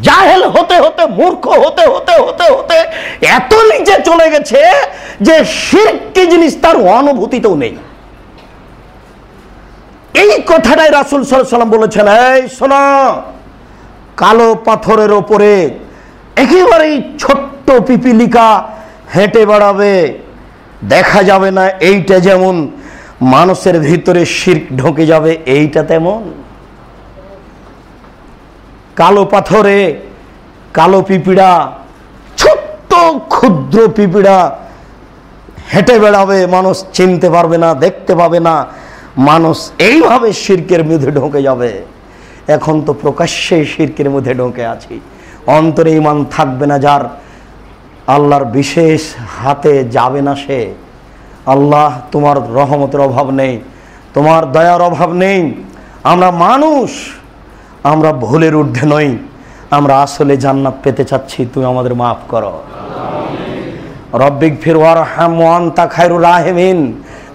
S1: জাহেল হতে হতে, মূর্খ হতে হতে হতে হতে এত নিচে চলে গেছে যে শিরক কি জিনিস তার অনুভূতিতেও নেই। এই কথাটাই রাসূল সাল্লাল্লাহু আলাইহি ওয়াসাল্লাম বলেছেন, এই শোনো, কালো পাথরের ওপরে একেবারেই ছোট্ট পিপিলিকা হেঁটে বেড়াবে, দেখা যাবে না, এইটা যেমন মানুষের ভিতরে শিরক ঢুকে যাবে, এইটা তেমন। কালো পাথরে কালো পিপিড়া, ছোট্ট ক্ষুদ্র পিপিড়া হেঁটে বেড়াবে, মানুষ চিনতে পারবে না, দেখতে পাবে না, মানুষ এইভাবে শিরকের মধ্যে ঢুকে যাবে। এখন তো প্রকাশ্যেই শিরকের মধ্যে ঢুকে আছি, অন্তরে ঈমান থাকবে না যার, আল্লাহর বিশেষ হাতে যাবে না সে। আল্লাহ, তোমার রহমতের অভাব নেই, তোমার দয়ার অভাব নেই। আমরা মানুষ, আমরা ভুলের ঊর্ধ্বে নই, আমরা আসলে জান্নাত পেতে চাচ্ছি, তুমি আমাদের মাফ করো। রব্বিক ফির ওয়ারহাম ওয়া আনতা খায়রুর রাহিমিন,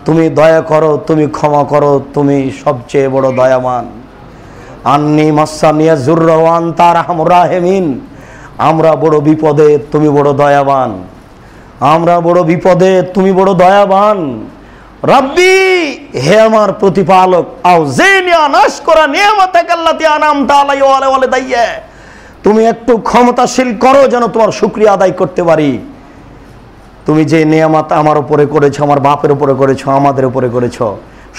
S1: তুমি দয়া করো, তুমি ক্ষমা করো, তুমি সবচেয়ে বড় দয়াবান। আন্নি মাসানিয়া যুররা ওয়া আনতা আরহামুর রাহিমিন, আমরা বড় বিপদে, তুমি বড় দয়াবান। আমরা বড় বিপদে, তুমি বড় দয়াবান। রব্বি, হে আমার প্রতিপালক, আউজিনি আন আশকুরা নি'মাতাকাল্লাতী আন'আমতা আলাইয়া ওয়া আলা ওয়ালিদাইয়া, তুমি একটু ক্ষমতাশীল করো যেন তোমার শুকরিয়া আদায় করতে পারি। তুমি যে নিয়ামত আমার উপরে করেছো, আমার বাপের উপরে করেছো, আমাদের উপরে করেছো,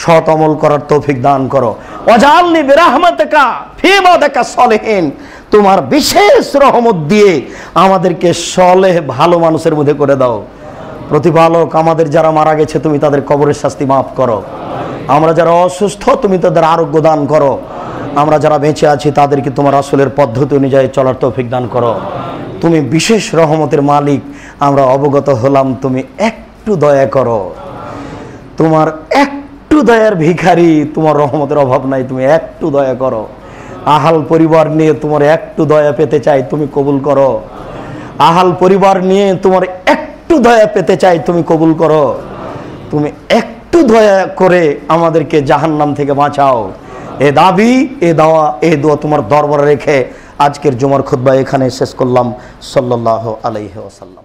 S1: সৎ আমল করার তৌফিক দান করো। ওয়াজআলনি বিরাহমাতিকা ফি ইবাদিকা সলিহিন, তোমার বিশেষ রহমত দিয়ে আমাদেরকে সলেহ ভালো মানুষের মধ্যে করে দাও। প্রতিপালক, আমাদের যারা মারা গেছে তুমি তাদের কবরের শাস্তি মাফ করো। আমরা যারা অসুস্থ তুমি তাদের আরোগ্য দান করো। আমরা যারা বেঁচে আছি তাদেরকে তোমার রাসূলের পদ্ধতি অনুযায়ী চলার তৌফিক দান করো। তুমি বিশেষ রহমতের মালিক, আমরা অবগত হলাম, তুমি একটু দয়া করো। তোমার একটু দয়ার ভিখারি, তোমার রহমতের অভাব নাই, তুমি একটু দয়া করো। আহাল পরিবার নিয়ে তোমার একটু দয়া পেতে চাই, তুমি কবুল করো। আহাল পরিবার নিয়ে তোমার একটু দয়া পেতে চাই, তুমি কবুল করো। তুমি একটু দয়া করে আমাদেরকে জাহান্নাম থেকে বাঁচাও। এ দাবি, এ দাওয়া, এ দোয়া তোমার দরবারে রেখে আজকের জুমার খুতবা এখানে শেষ করলাম। সাল্লাল্লাহু আলাইহি ওয়াসাল্লাম।